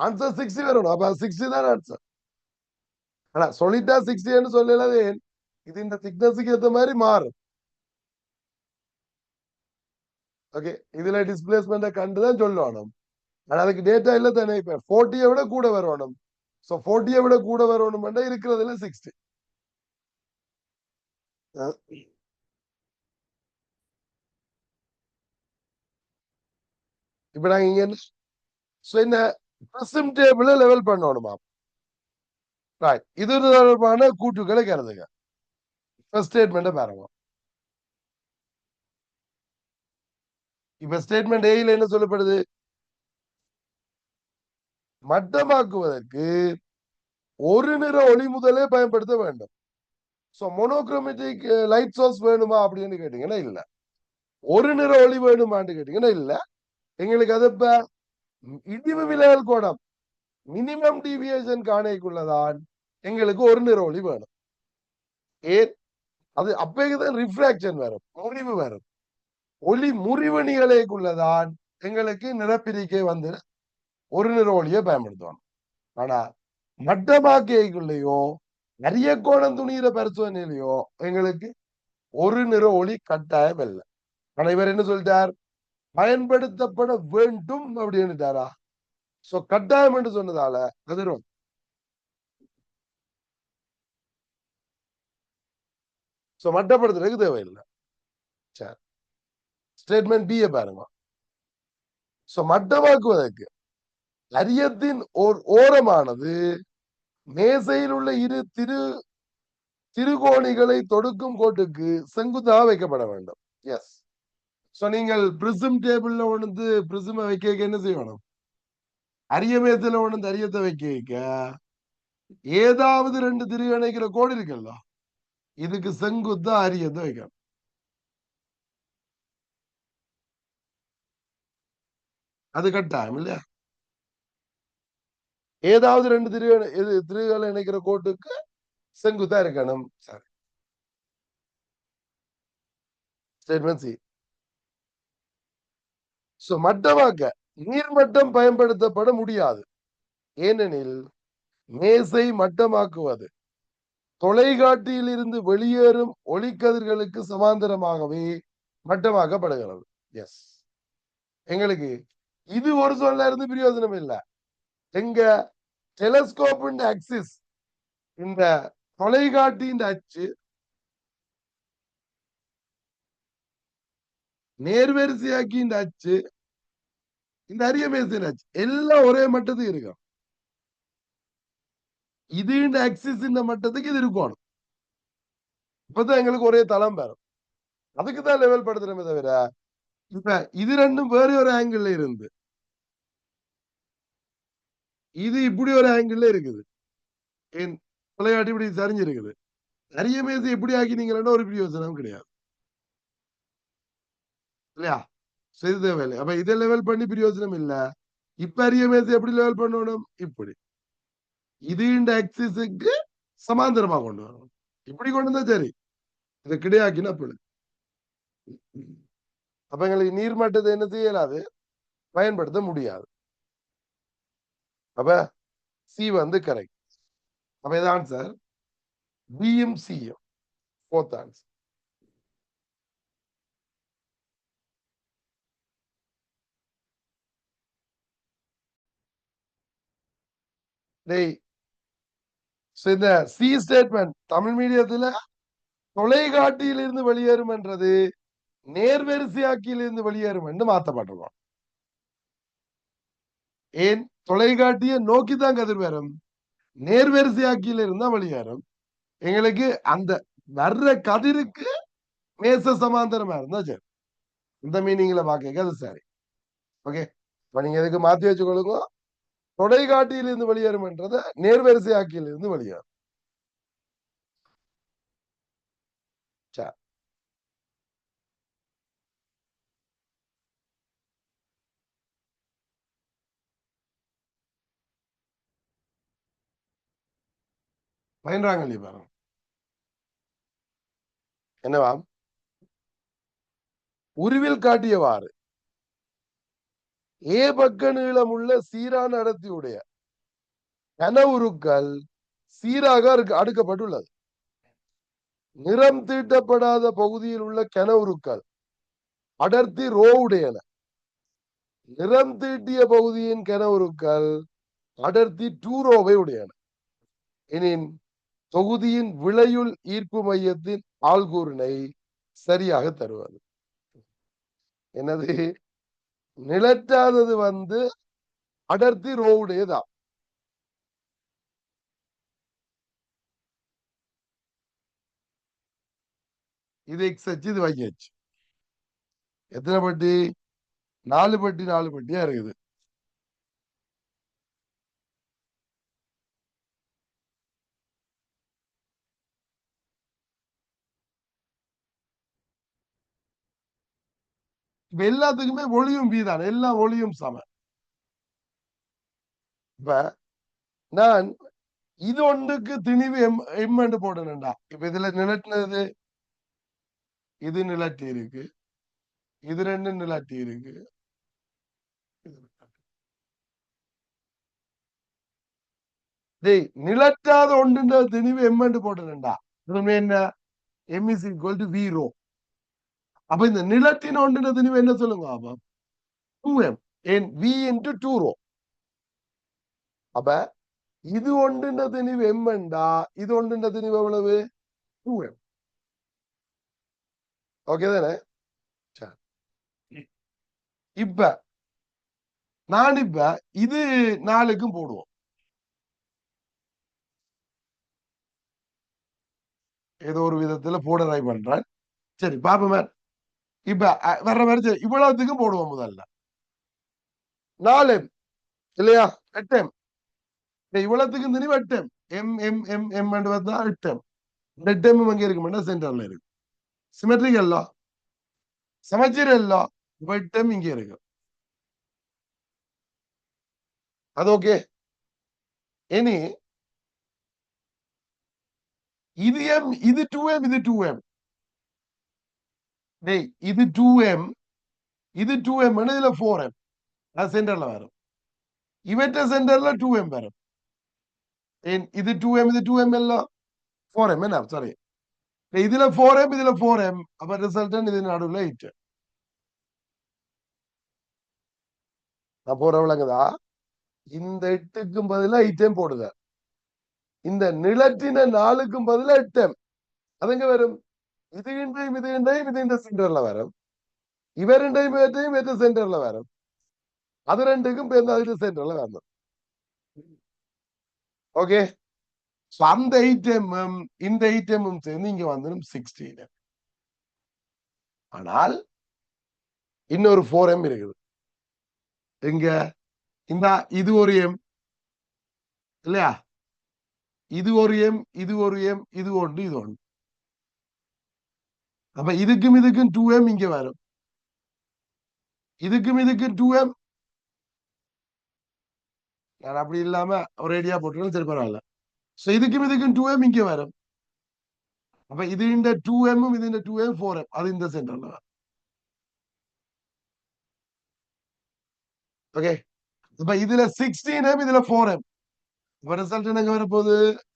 ஆன்சர் 60 வரணும். அப்ப 60 தான் ஆன்சர். ஆனா சொல்லிட்டா 60 சொல்லலாது. இது இந்த திக்னஸுக்கு ஏத்த மாதிரி மாறும். ஓகே, இதுல டிஸ்பிளேஸ்மெண்ட் கண்டுதான் சொல்லணும். ஆனா அதுக்கு டேட்டா இல்ல தானே. இப்ப 40 விட கூட வரணும். சோ 40 விட கூட வரணும் இருக்கிறதுல 60. இப்ப நாங்க இங்க என்ன பிரிசம் டேபிள லெவல் பண்ணணுமா? இது தொடர்பான கூற்றுக்களை கருதுங்க. ஃபர்ஸ்ட் ஸ்டேட்மெண்ட் பாருங்க. இப்ப ஸ்டேட்மெண்ட் ஏல என்ன சொல்லப்படுது? மட்டமாக்குவதற்கு ஒரு நிற ஒளி முதலே பயன்படுத்த வேண்டும். மோனோக்ரோமேட்டிக் லைட் சோர்ஸ் வேணுமா அப்படின்னு கேட்டீங்கன்னா இல்ல. ஒரு நிற ஒளி வேணுமான்னு கேட்டீங்கன்னா இல்ல. எங்களுக்கு அது இப்ப இடிவு விலகல் கோணம் மினிமம் டிவியேஷன் காணைக்குள்ளதான் எங்களுக்கு ஒரு நிற ஒளி வேணும். ஏன்? அது அப்பதான் ரிஃப்ராக்ஷன் வரும், முறிவு வரும். ஒளி முறிவு நிகழைக்குள்ளதான் எங்களுக்கு நிறப்பிரிக்கை வந்து ஒரு நிற ஒளியை பயன்படுத்துவாங்க. ஆனா மட்டமாக்கியைக்குள்ளேயோ நிறைய கோணம் துணியிற பரிசோதனையிலையோ எங்களுக்கு ஒரு நிற ஒளி கட்டாயம் இல்லை. ஆனா இவர் என்ன சொல்லிட்டார்? பயன்படுத்தப்பட வேண்டும் அப்படின்னுட்டாரா? சோ கட்டாயம் என்று சொன்னதால அதிரும். சோ மட்டப்படுத்துறதுக்கு தேவையில்லை. சரி, ஸ்டேட்மெண்ட் பி பாருங்க. சோ மட்டமாக்குவதற்கு அரியத்தின் ஓரமானது மேசையில் உள்ள இரு திருகோணிகளை தொடுக்கும் கோட்டுக்கு செங்குத்தாக வைக்கப்பட வேண்டும். எஸ். சோ நீங்கள் பிரிசம் டேபிள்ல ஒன்று பிரிசம் வைக்க என்ன செய்யணும்? அரிய மேசையில ஒன்று அரியத்தை வைக்க ஏதாவது 2 திரு இணைக்கிற கோடு இருக்குல்ல, இதுக்கு செங்குத்தா அரியத்தை வைக்கணும். அது கட்டாயம் இல்லையா? ஏதாவது 2 திருகளை இணைக்கிற கோட்டுக்கு செங்குத்தா இருக்கணும். சரி, ஸ்டேட்மெண்ட் சி. சோ மட்டமாக்க நீர்மட்டம் பயன்படுத்தப்பட முடியாது. ஏனெனில் மேசை மட்டமாக்குவது தொலைக்காட்டியில் இருந்து வெளியேறும் ஒளிக்கதிர்களுக்கு சமாந்தரமாகவே மட்டமாக்கப்படுகிறது. எஸ், எங்களுக்கு இது ஒரு சொல்ல இருந்து பிரயோஜனம் இல்லை. எங்க டெலஸ்கோப் ஆக்சிஸ், இந்த தொலைக்காட்டியின் அச்சு நேர்வரிசையாக்கி இந்த அச்சு, இந்த அரிய மேசின் அச்சு எல்லாம் ஒரே மட்டத்துக்கு இருக்கும். இது இந்த ஆக்சிஸ் இந்த மட்டத்துக்கு இது இருக்கணும். இப்பதான் எங்களுக்கு ஒரே தளம் பெறும். அதுக்குதான் லெவல் படுத்துறமே தவிர, இப்ப இது ரெண்டும் வேற ஒரு ஆங்கிள் இருந்து இது இப்படி ஒரு ஆங்கிள் இருக்குது. என் தொலைக்காட்டி இப்படி சரிஞ்சிருக்குது. அரிய மேசை எப்படி ஆக்கினீங்கன்னா ஒரு பிரயோஜனம் கிடையாது இல்லையா? செய்து தேவையில்லை. அப்ப இதை லெவல் பண்ணி பிரயோஜனம் இல்ல. இப்ப அரிய மேசை எப்படி லெவல் பண்ணணும்? இப்படி இது இந்த ஆக்சிஸுக்கு சமாந்தரமா கொண்டு வரணும். இப்படி கொண்டு வந்தா சரி. இதை கிடையாக்கினா அப்படி. அப்ப எங்களுக்கு நீர்மட்டத்தை என்ன செய்யலாது, பயன்படுத்த முடியாது. அப்ப சி வந்து கரெக்ட். அப்ப இது ஆன்சர் பியும் சியும் போர்த் ஆன்சர். இந்த சி ஸ்டேட்மெண்ட் தமிழ் மீடியத்துல தொலைக்காட்டியில் இருந்து வெளியேறும் என்றது நேர்வரிசையாக்கியில் இருந்து வெளியேறும் என்று மாற்றப்பட்டிருக்கோம். ஏன் தொலைக்காட்டிய நோக்கிதான் கதிர் வரும், நேர்வரிசையாக்கியில இருந்தா வெளியேறும். எங்களுக்கு அந்த வர்ற கதிருக்கு மேச சமாந்தரமா இருந்தா சரி. இந்த மீனிங்ல பாக்க அது சரி. ஓகே, இப்ப நீங்க இதுக்கு மாத்தி வச்சுக்கொள்ளுங்க. தொலைக்காட்டியில் இருந்து வெளியேறும் என்றது நேர்வரிசையாக்கியில் இருந்து வெளியேறும். சரி, பயின்றாங்க பாருங்க என்னவா உருவில் காட்டியவாறு ஏ பக்க நீளமுள்ள சீரான அடர்த்தியுடைய கனவுருக்கள் சீராக அடுக்கப்பட்டுள்ளது. நிறம் தீட்டப்படாத பகுதியில் உள்ள கனவுருக்கள் அடர்த்தி ரோ உடையன. நிறம் தீட்டிய பகுதியின் கனவுருக்கள் அடர்த்தி 2 ரோவை உடையன. எனின் தொகுதியின் விளையுள் ஈர்ப்பு மையத்தின் ஆள்கூறினை சரியாக தருவது. என்னது? நிலற்றாதது வந்து அடர்த்தி ரோ உடையதான். இது எக்ஸ் அச்சு, இது y அச்சு. எத்தனை பட்டி? 4 பட்டி 4 பட்டியா இருக்குது. இப்ப எல்லாத்துக்குமே ஒளியும் பி தான், எல்லா ஒளியும் சம. இப்ப நான் இது ஒன்றுக்கு திணிவு எம் என்று போடணும்டா. இப்ப இதுல நிலட்டினது, இது நிலட்டி இருக்கு, இது ரெண்டு நிலட்டி இருக்கு. டேய், நிலட்டாத ஒன்றுன்ற திணிவு எம் என்று போடணும்டா. என்ன? M is equal to V rho. அப்ப இந்த நிலத்தின் ஒன்றுன்ற திணிவு என்ன சொல்லுங்க? அப்ப 2m N V into 2 row. அப்ப இது ஒன்றுன்ற திணிவு எம் என்றா, இது ஒன்றுன்ற திணிவு எவ்வளவு? 2m. ஓகே தானே? இப்ப நான் இப்ப இது 4க்கும் போடுவோம். ஏதோ ஒரு விதத்துல போட ட்ரை பண்றேன். சரி பாப்போமே. இப்ப வர்ற மாதிரி சரி, இவ்வளவுத்துக்கும் போடுவோம். முதல்ல 4m இல்லையா? 8m. இவ்வளவுத்துக்கும் திணிவு 8m. M M M M வந்தா 8m. 8m அங்க இருக்க மாட்டா, சென்டர்ல இருக்கு. சிமெட்ரிக்கல்லா, சமச்சீர் இல்ல. 8m இங்க இருக்கு. அது ஓகே. இனி இது எம், இது 2m, இது 2m. டேய், இது 2m, இது 2m, இதுல 4m. அது சென்டர்ல வரும். இவற்ற சென்டர்ல 2m வரும். இது 2m இது 2m எல்லாம் 4m என்ன சாரி, இதுல 4m இதுல 4m, அப்ப ரிசல்டன் இது நடுவுல 8. நான் போற விளங்குதா? இந்த 8க்கும் பதிலா 8m போடுத, இந்த நிலத்தின 4க்கும் பதிலா 8m. அது எங்க வரும்? இது இன்றையும் இது இன்றையும் இது இந்த சென்டர்ல வரும், இவருண்டையும் இவற்றையும் இவற்ற சென்டர்ல வரும், அது ரெண்டுக்கும் பேருந்து அது சென்டர்ல வரணும். ஓகே, அந்த 8m இந்த 8m சேர்ந்து இங்க வந்துடும் 16. ஆனால் இன்னொரு 4m இருக்குது எங்க, இந்த இது ஒரு m இல்லையா, இது ஒரு m இது ஒரு m இது ஒன்று இது ஒன்று, அப்ப இதுக்கும் இதுக்கும் 2m இங்க வரும், இதுக்கும் இதுக்கும் 2m. நான் அப்படி இல்லாம ஒரு ஐடியா போட்டுருக்கேன், சரி பரவாயில்ல. சோ இதுக்கும் இதுக்கும் 2m இங்க வரும், அப்ப இது இந்த 2m இது இந்த 2m 4m அது இந்த சென்டர்ல வரும். ஓகே, அப்ப இதுல 16m இதுல 4m, இப்ப ரிசல்ட் எனக்கு வரப்போகுது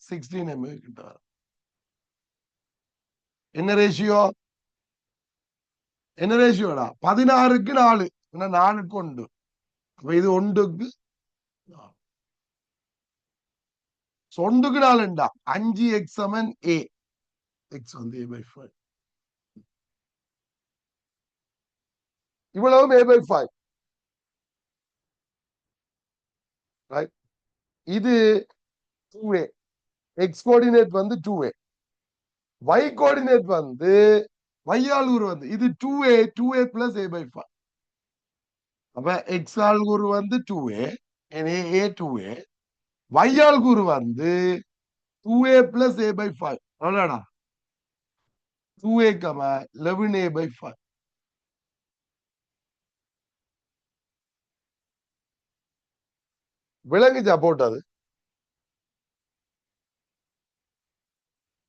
16m கிட்ட வரும். என்ன ரேஷியோ? என்ன ரேஷியோடா? 16க்கு 4, 4க்கு 1, அப்ப இது 1க்கு 1க்கு 4 5x சமன் a, x வந்து a/5, இவ்வளவும் a/5. ரைட், இது 2a, x கோஆர்டினேட் வந்து 2a, y கோஆர்டினேட் வந்து y ஆல்குறு வந்து இது 2a 2a plus a/5, அப்ப x ஆல்குறு வந்து 2a, a 2a, y ஆல்குறு வந்து 2a plus a/5, அவ்வளவுடா 2a 11a/5. விளங்குச்சா போட்டது?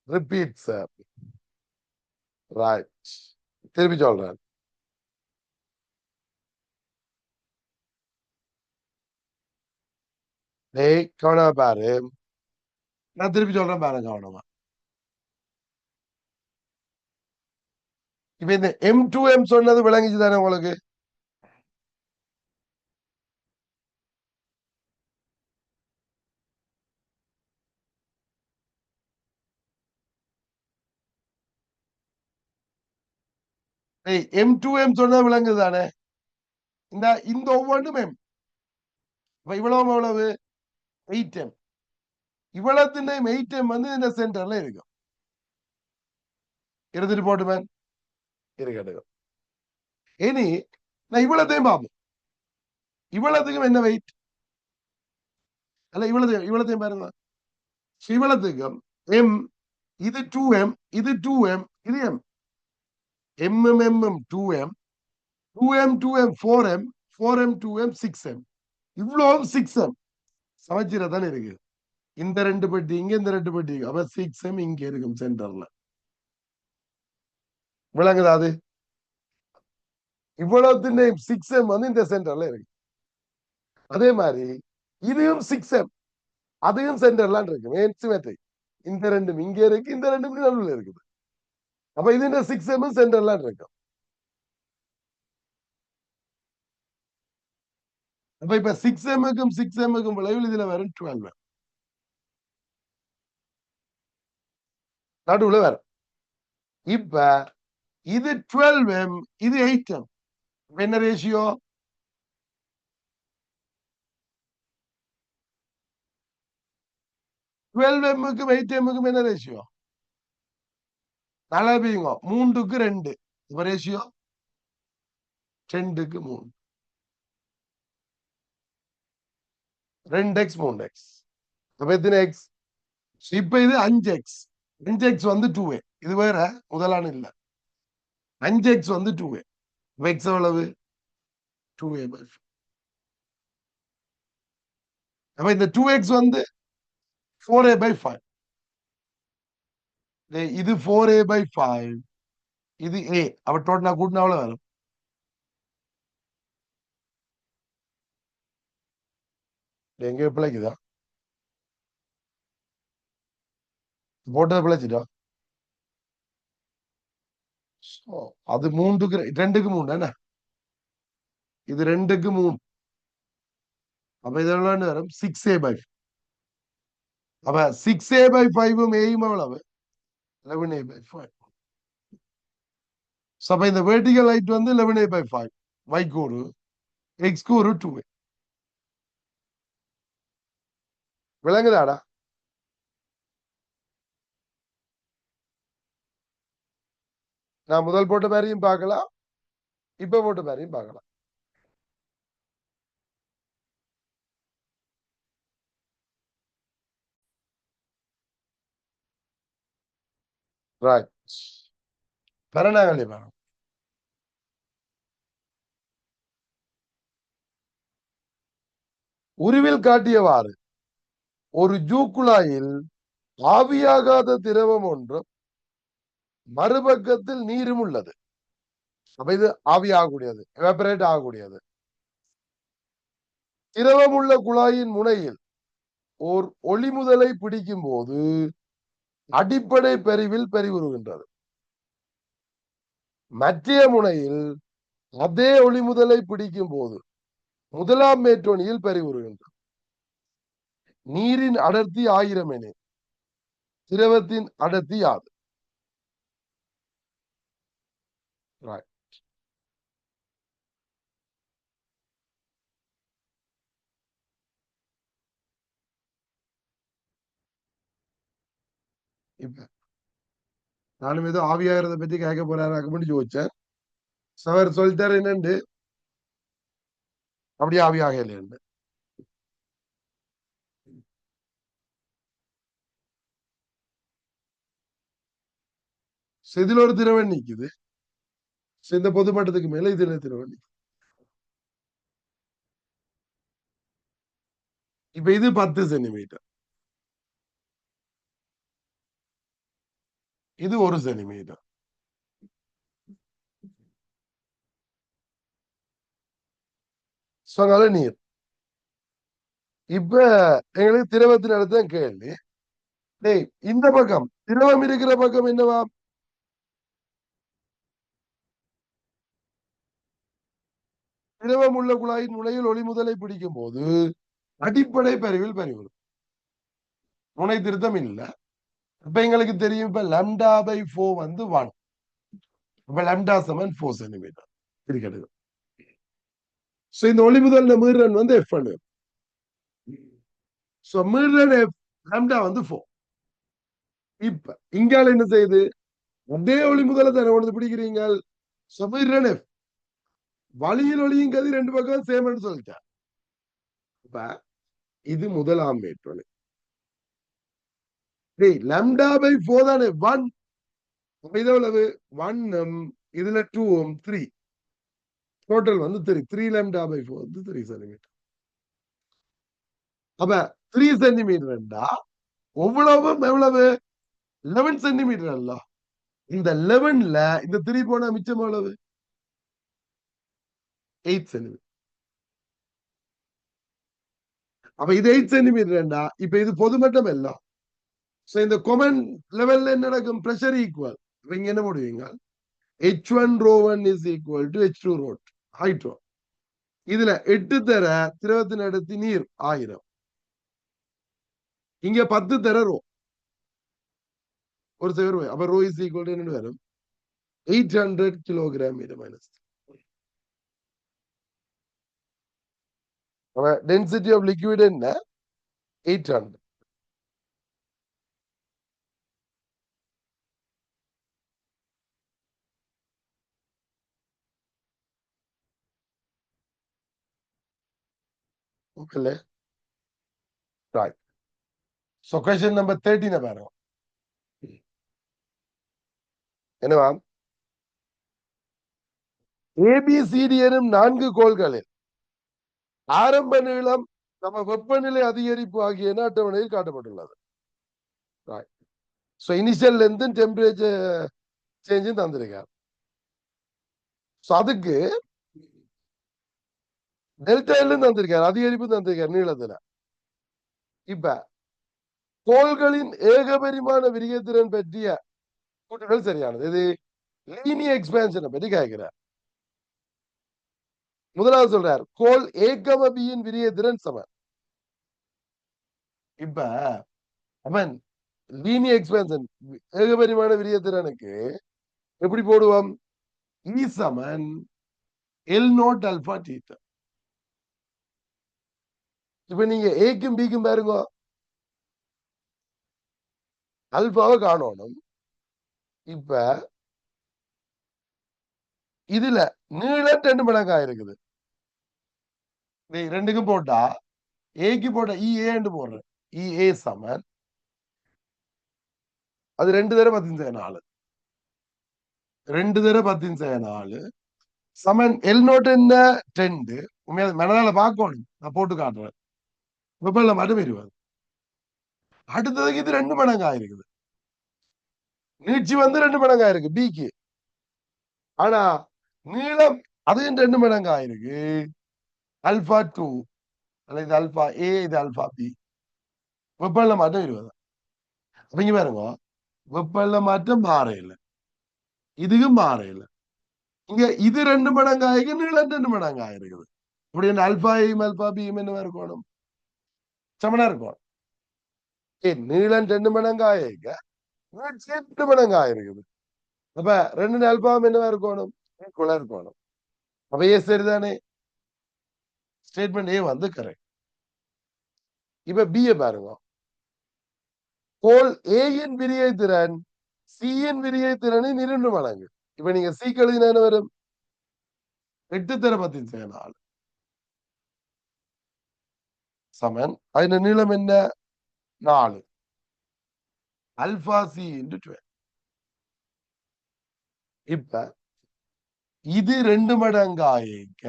Repeat sir. ரைட், திருப்பி சொல்றேன். டேய் கவனமா பாரு, நான் திருப்பி சொல்றேன் பாருங்க கவனமா. இப்ப இந்த M2M சொன்னது விளங்கிச்சு தானே உங்களுக்கு? M2M சொன்னது விளங்குது தானே? இந்த ஒவ்வொன்றும் M. இப்ப இவ்வளவு எவ்வளவு 8m, இவ்வளவுத்தின் 8m வந்து இந்த சென்டர்ல இருக்கும். எடுத்துட்டு போட்டுமேன் இருக்கட்டும். இனி நான் இவ்வளத்தையும் பார்ப்போம், இவ்வளவுக்கும் என்ன வெயிட் அல்ல, இவ்வளத்தையும் பாருங்க, இவ்வளத்துக்கும் m, இது 2m இது 2m இது m, m 2m 2m 2m 4m 4m 2m 6m, இவ்வளவு 6m சமச்சீரா தானே இருக்கு. இந்த ரெண்டு பெட்டி இங்க, இந்த ரெண்டு பெட்டி அப்ப 6m இங்க இருக்கும் சென்டர்ல. விளங்குதா? அது இவ்வளவு 6m வந்து இந்த சென்டர்ல இருக்கு. அதே மாதிரி இதுவும் 6m, அதையும் சென்டர்லாம் இருக்கு, சிமெட்ரிக். இந்த ரெண்டும் இங்க இருக்கு, இந்த ரெண்டும் நடுவில் இருக்குது, அப்ப இது இந்த 6m சென்டர்லாம் இருக்கும். அப்ப இப்ப 6m-க்கும் 6m-க்கும் விளைவில் இதுல வரும் 12m நடுவுல வரும். இப்ப இது 12m இது 8m, என்ன ரேஷியோ? டுவெல் எம்முக்கும் 8m-க்கும் என்ன ரேஷியோ? நல்லா பீங்க 3க்கு 2, இப்ப ரேஷியோ 2க்கு 3, 2x 3x, அப்ப எத்தனை x? இப்ப இது 5x, 5x வந்து 2a, இது வேற முதலான இல்ல, 5x வந்து 2a, x எவ்வளவு 2a/5. அப்ப இந்த 2x வந்து 4a/5, இது 4a/5, இது a, அப்ப டோட்டலா கூட்டினா எவ்வளவு வரும்? எங்க பிழைக்குதா? போட்டது பிழைச்சிட்டா? அது மூன்றுக்கு ரெண்டுக்கு மூணு என்ன? இது ரெண்டுக்கு மூணு. அப்ப இதெல்லாம் வரும் 6a/5. அப்ப 6a/5 ஏயும் எவ்வளவு? 11a/5. அப்ப இந்த வெர்டிகல் ஹைட் வந்து 11a/5. y கூறு, x கூறு 2a. விளங்குதாடா? நான் முதல் போட்ட மாதிரியும் பார்க்கலாம், இப்ப போட்ட மாதிரியும் பார்க்கலாம். ரைட். பரணாங்கலி பாருங்க. உருவில் காட்டியவாறு ஒரு ஜூக்குழாயில் ஆவியாகாத திரவம் ஒன்றும் மறுபக்கத்தில் நீரும் உள்ளது. அப்ப இது ஆவியாகக்கூடியது, எவாபரேட் ஆகக்கூடியது. திரவம் உள்ள குழாயின் முனையில் ஓர் ஒளிமுதலை பிடிக்கும் போது அடிப்படை பிரிவில் பெரிவுறுகின்றது. மற்ற முனையில் அதே ஒளிமுதலை பிடிக்கும் போது முதலாம் மேற்றொணியில் பெரிவுறுகின்றது. நீரின் அடர்த்தி 1000 எனில் திரவத்தின் அடர்த்தி யாது? இப்ப நானும் ஏதோ ஆவியாகிறத பத்தி கேட்க போறாரு யோசிச்சேன். அவர் சொல்லிட்டாரு என்னண்டு அப்படி ஆவியாக இல்லைன்னு. இதுல ஒரு திரவன் நிக்குது, இந்த பொது மட்டத்துக்கு மேல இதுல திரவன் நிக்குது. இப்ப இது 10 சென்டிமீட்டர், இது 1 சென்டிமீட்டர். சொன்னால நீர். இப்ப எங்களுக்கு திரவத்தின் அடுத்த கேள்வி, டேய் இந்த பக்கம் திரவம் இருக்கிற பக்கம் என்னவா? திரவம் உள்ள குழாயின் முனையில் ஒளி முதலை பிடிக்கும் போது அடிப்படை பிரிவில் பெரிவரும். முனை திருத்தம் இல்லை. இப்ப எங்களுக்கு தெரியும், இப்ப λ/4 வந்து 1. இப்ப λ = 4 சென்டிமீட்டர் இருக்கிறது. இந்த ஒளி முதல் மீறன் வந்து f பண்ணு. மீறன் f λ வந்து 4. இப்ப இங்கால என்ன செய்யுது? அதே ஒளி முதல தானே கொண்டு பிடிக்கிறீங்க. மீறன் f வழியில் ஒளியும் கதி ரெண்டு பக்கம் சேம் சொல்லிட்டேன். இப்ப இது முதலாம் மேற்றொலி. λ/4 தானே 1. இது எவ்வளவு? 1 இதுல 2 3. டோட்டல் வந்து 3 λ/4 வந்து 3 சென்டிமீட்டர். அப்ப 3 சென்டிமீட்டர் எவ்வளவு 11 சென்டிமீட்டர் அல்ல. இந்த 11ல இந்த 3 போனா மிச்சம் எவ்வளவு? 8 சென்டிமீட்டர். அப்ப இது 8 சென்டிமீட்டர். இப்ப இது பொதுமட்டம் எல்லாம். இந்த கொமன் லெவல்ல என்ன நடக்கும்? Pressure equal. இங்க என்ன போடுவீங்க? H1ρ1 is equal to H2ρ2 hydro. இதுல 8 தர திரவத்தின் அடர்த்தி நீர் 1000. இங்க 10 தர ரோ ஒரு சேர். அப்ப ரோ இஸ் ஈக்குவல் டு என்ன வரும்? 800 kilogram metre minus. Density of liquid என்ன? 800. Okay. Right. So question number 13 பாருங்க. என்னவா? ABCD எனும் 4 கோள்களில் ஆரம்ப நீளம் நம்ம வெப்பநிலை அதிகரிப்பு ஆகியன அட்டவணையில் காட்டப்பட்டுள்ளது. இனிஷியல் லென்த் டெம்பரேச்சர் சேஞ்சும் தந்திருக்கார். அதுக்கு டெல்டா எல் தந்திருக்காரு, அதிகரிப்பு தந்திருக்காரு நீளத்துல. இப்ப கோள்களின் ஏகபரிமாண விரியத்திறன் பற்றிய கூற்றுகள் சரியானது. இது லீனியர் எக்ஸ்பேன்ஷனை பற்றி கேட்கிறார். முதலாவது சொல்றார் கோள் ஏகம பியின் விரியத்திறன் சமன். இப்ப அவன் லீனியர் எக்ஸ்பேன்ஷன் ஏகபரிமாண விரியத்திறனுக்கு எப்படி போடுவோம்? இ சமன் எல் நோட் அல்பா தீட்டா. இப்ப நீங்க ஏக்கும் பிக்கும் பாருங்க, அல்பாவை காணணும். இப்ப இதுல நீளம் 2 மடங்கா இருக்குது. ரெண்டுக்கும் போட்டா ஏக்கு போட்ட இ ஏன்னு போடுறேன். இ ஏ சமன் அது 2 தடவை 10 2 தடவை 10 சமன் எல் நோட் என்ன 10. உண்மையா மனதால பார்க்கணும், நான் போட்டு காட்டுறேன். வெப்பல்ல மட்டும் 20. அடுத்ததுக்கு இது 2 மடங்கா இருக்குது. நீட்சி வந்து 2 மடங்கா இருக்கு பிக்கு. ஆனா நீளம் அதுவும் 2 மடங்கா இருக்கு. அல்பா 2 அல்லது அல்பா ஏ, இது அல்பா பி. வெப்பல்ல மட்டும் 20. அப்படிங்க பாருங்க, வெப்பல்ல மாற்றம் மாற இல்லை, இதுக்கும் மாற இல்லை. இங்க இது 2 மடங்கா இருக்கு, நீளம் 2 மடங்கா இருக்குது. இப்படி அல்பா ஏயும் அல்பா பியும் என்ன இருக்கணும்? சமனா இருக்கும். நீளம் 2 மடங்கா இருக்கு, நீட்சி 8 மடங்கா இருக்குது. அப்ப 2 அல்பாவும் என்னவா இருக்கணும்? ஈக்குவலா இருக்கணும். அப்ப ஏ சரிதானே? ஸ்டேட்மெண்ட் ஏ வந்து கரெக்ட். இப்ப பி பாருங்க, கோள் ஏயின் விரியை திறன் சியின் விரியை திறனின் 2 மடங்கு. இப்ப நீங்க சி கழுதினா என்ன வரும்? 8 தர 10 சமன் அதன் நீளம் என்ன? 4 அல்பா சி இன்டு 12. இப்ப இது 2 மடங்காயிக்க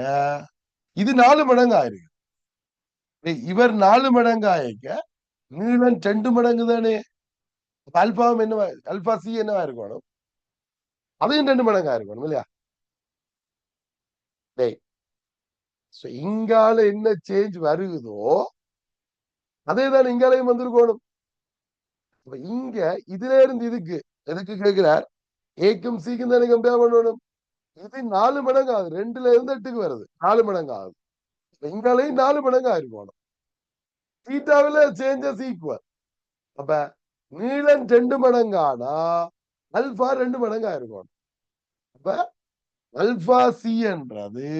இது 4 மடங்காயிருக்கு. இவர் 4 மடங்காயிக்க நீளம் 2 மடங்கு தானே. அல்பாவும் என்னவா, அல்பா சி என்னவா இருக்கணும்? அதையும் 2 மடங்கா இருக்கணும் இல்லையா? இங்கால என்ன சேஞ்ச் வருகுதோ அதே தான் இங்காலையும் வந்திருக்கணும். இங்க இதுல இருந்து இதுக்கு எதுக்கு கேட்கிறார்? ஏக்கும் சிக்கும் தானே கம்பேர் பண்ணணும். இது 4 மடங்கு ஆகுது, 2ல இருந்து 8க்கு வருது, 4 மடங்கு ஆகுது. இங்காலையும் 4 மடங்கா இருக்கணும். தீட்டாவில சேஞ்சஸ் ஈக்குவல். அப்ப நீளம் 2 மடங்கானா அல்பா 2 மடங்கா இருக்கணும். அப்ப அல்பா சி என்றது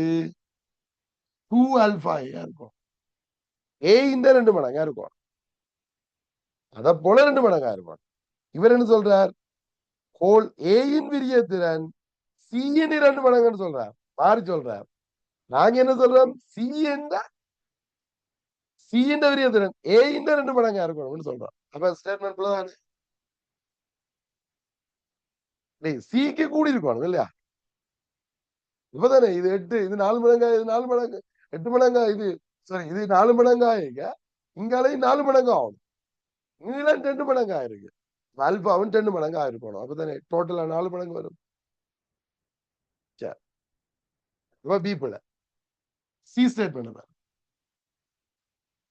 2 அல்பா ஏ இருக்கும். ஏ இந்த 2 மடங்கா இருக்கும். அத போல 2 மடங்கா இருக்கும். இவர் என்ன சொல்றார்? கோள் ஏயின் விரியத்திறன் சியின் 2 மடங்குன்னு சொல்றார், மாறி சொல்றார். நாங்க என்ன சொல்றோம்? சி என்ற விரியத்திறன் ஏ இந்த 2 மடங்கா இருக்கணும்னு சொல்றோம். அப்ப ஸ்டேட்மெண்ட் தானே சிக்கு கூடி இருக்கணும் இல்லையா? இப்பதானே இது 8, இது 4 மடங்கா, இது 4 மடங்கு, 8 மடங்கா, இது சரி இது 4 மடங்கா இங்காலையும் 4 மடங்கு ஆகும். நீளம் 2 மடங்கா இருக்கு, அல்பாவும் 2 மடங்கா இருக்கணும். அப்பதானே டோட்டலா 4 மடங்கு வரும். பி பிள்ளை சி ஸ்டேட்மெண்ட்.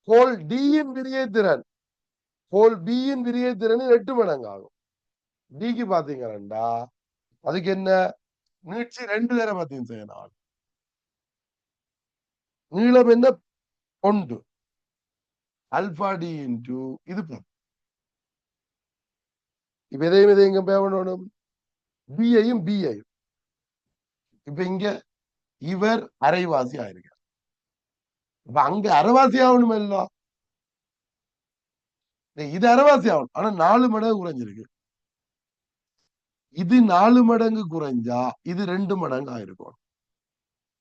கோள் டியின் விரியத்திறன் கோள் பியின் விரியத்திறன் 8 மடங்கு ஆகும். டிக்கு பாத்தீங்கன்னா அதுக்கு என்ன? நீட்சி 2 தர 10 நீளம் என்ன? 1 அல்பா டி இன்டு இது 10. இப்ப எதையும் கம்பேர் பண்ணணும், பியையும் பியையும். இப்ப இங்க இவர் அரைவாசி ஆயிருக்கார். இப்ப அங்க அரைவாசி ஆகணும் எல்லாம், இது அரைவாசி ஆகணும். ஆனா 4 மடங்கு குறைஞ்சிருக்கு. இது 4 மடங்கு குறைஞ்சா இது 2 மடங்கு ஆயிருக்கும்.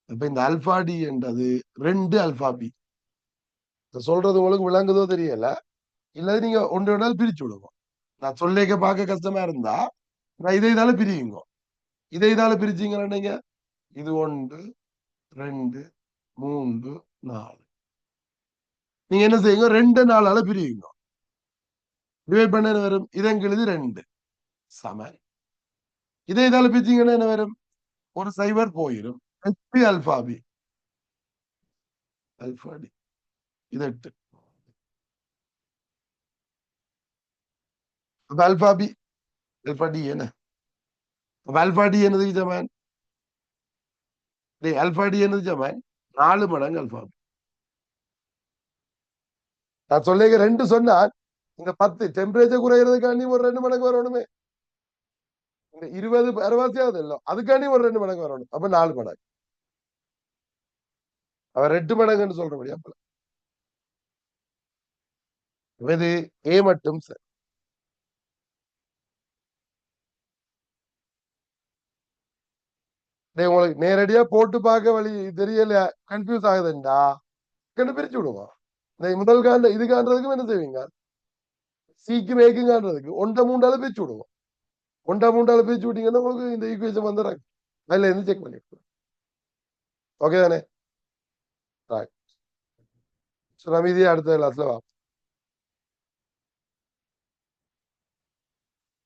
இப்ப இந்த அல்பா டி என்றது 2 அல்பா பி. சொல்றது உங்களுக்கு விளங்குதோ தெரியல, இல்ல நீங்க ஒன்று நாள் பிரிச்சு விடுவோம். நான் சொல்லிக்க பார்க்க கஷ்டமா இருந்தா நான் இதை இதால பிரியுங்க. இதை இதால பிரிச்சீங்கன்னா நீங்க இது 1 2 3 4 நீங்க என்ன செய்யுங்க? 2 4ஆல பிரியுங்க. டிவைட் பண்ண என்ன வரும்? இதங்கிழுது 2 சம. இதை இதால பிரிச்சீங்கன்னா என்ன வரும்? ஒரு சைபர் போயிடும். 8 அல்பா பி அல்பா டி இது 8. அல்பா பி, அல்பா டி என்ன? அல்பா டி என்னது ஜமான்? அல்பா டி என்னது ஜமான்? 4 மடங்கு அல்பா. நான் சொல்லிக்க 2 சொன்னால் இந்த 10 டெம்பரேச்சர் குறைகிறதுக்காண்டி ஒரு 2 மடங்கு வரணுமே. இந்த 20 அரைவாசியாவது இல்லை அதுக்காண்டி ஒரு 2 மடங்கு வரணும். அப்ப 4 மடங்கு. அவர் 8 மடங்குன்னு சொல்ற முடியும். இது ஏ மட்டும் சரி. உங்களுக்கு நேரடியா போட்டு பார்க்க வழி தெரியல, கன்ஃபியூஸ் ஆகுதுண்டா பிரிச்சு விடுவோம். இந்த முதல் காண்ட இது காண்றதுக்கும் என்ன செய்வீங்க? சீக்கு மேக்கு காண்றதுக்கு 1 3 பிரிச்சு விடுவோம். 1 3 பிரிச்சு விட்டீங்கன்னா உங்களுக்கு இந்த ஈக்குவேஷன் வந்துடுறாங்க. அதுல இருந்து செக் பண்ணி. ஓகே தானே? ரைட். மீதியை அடுத்த கிளாஸ்ல வா.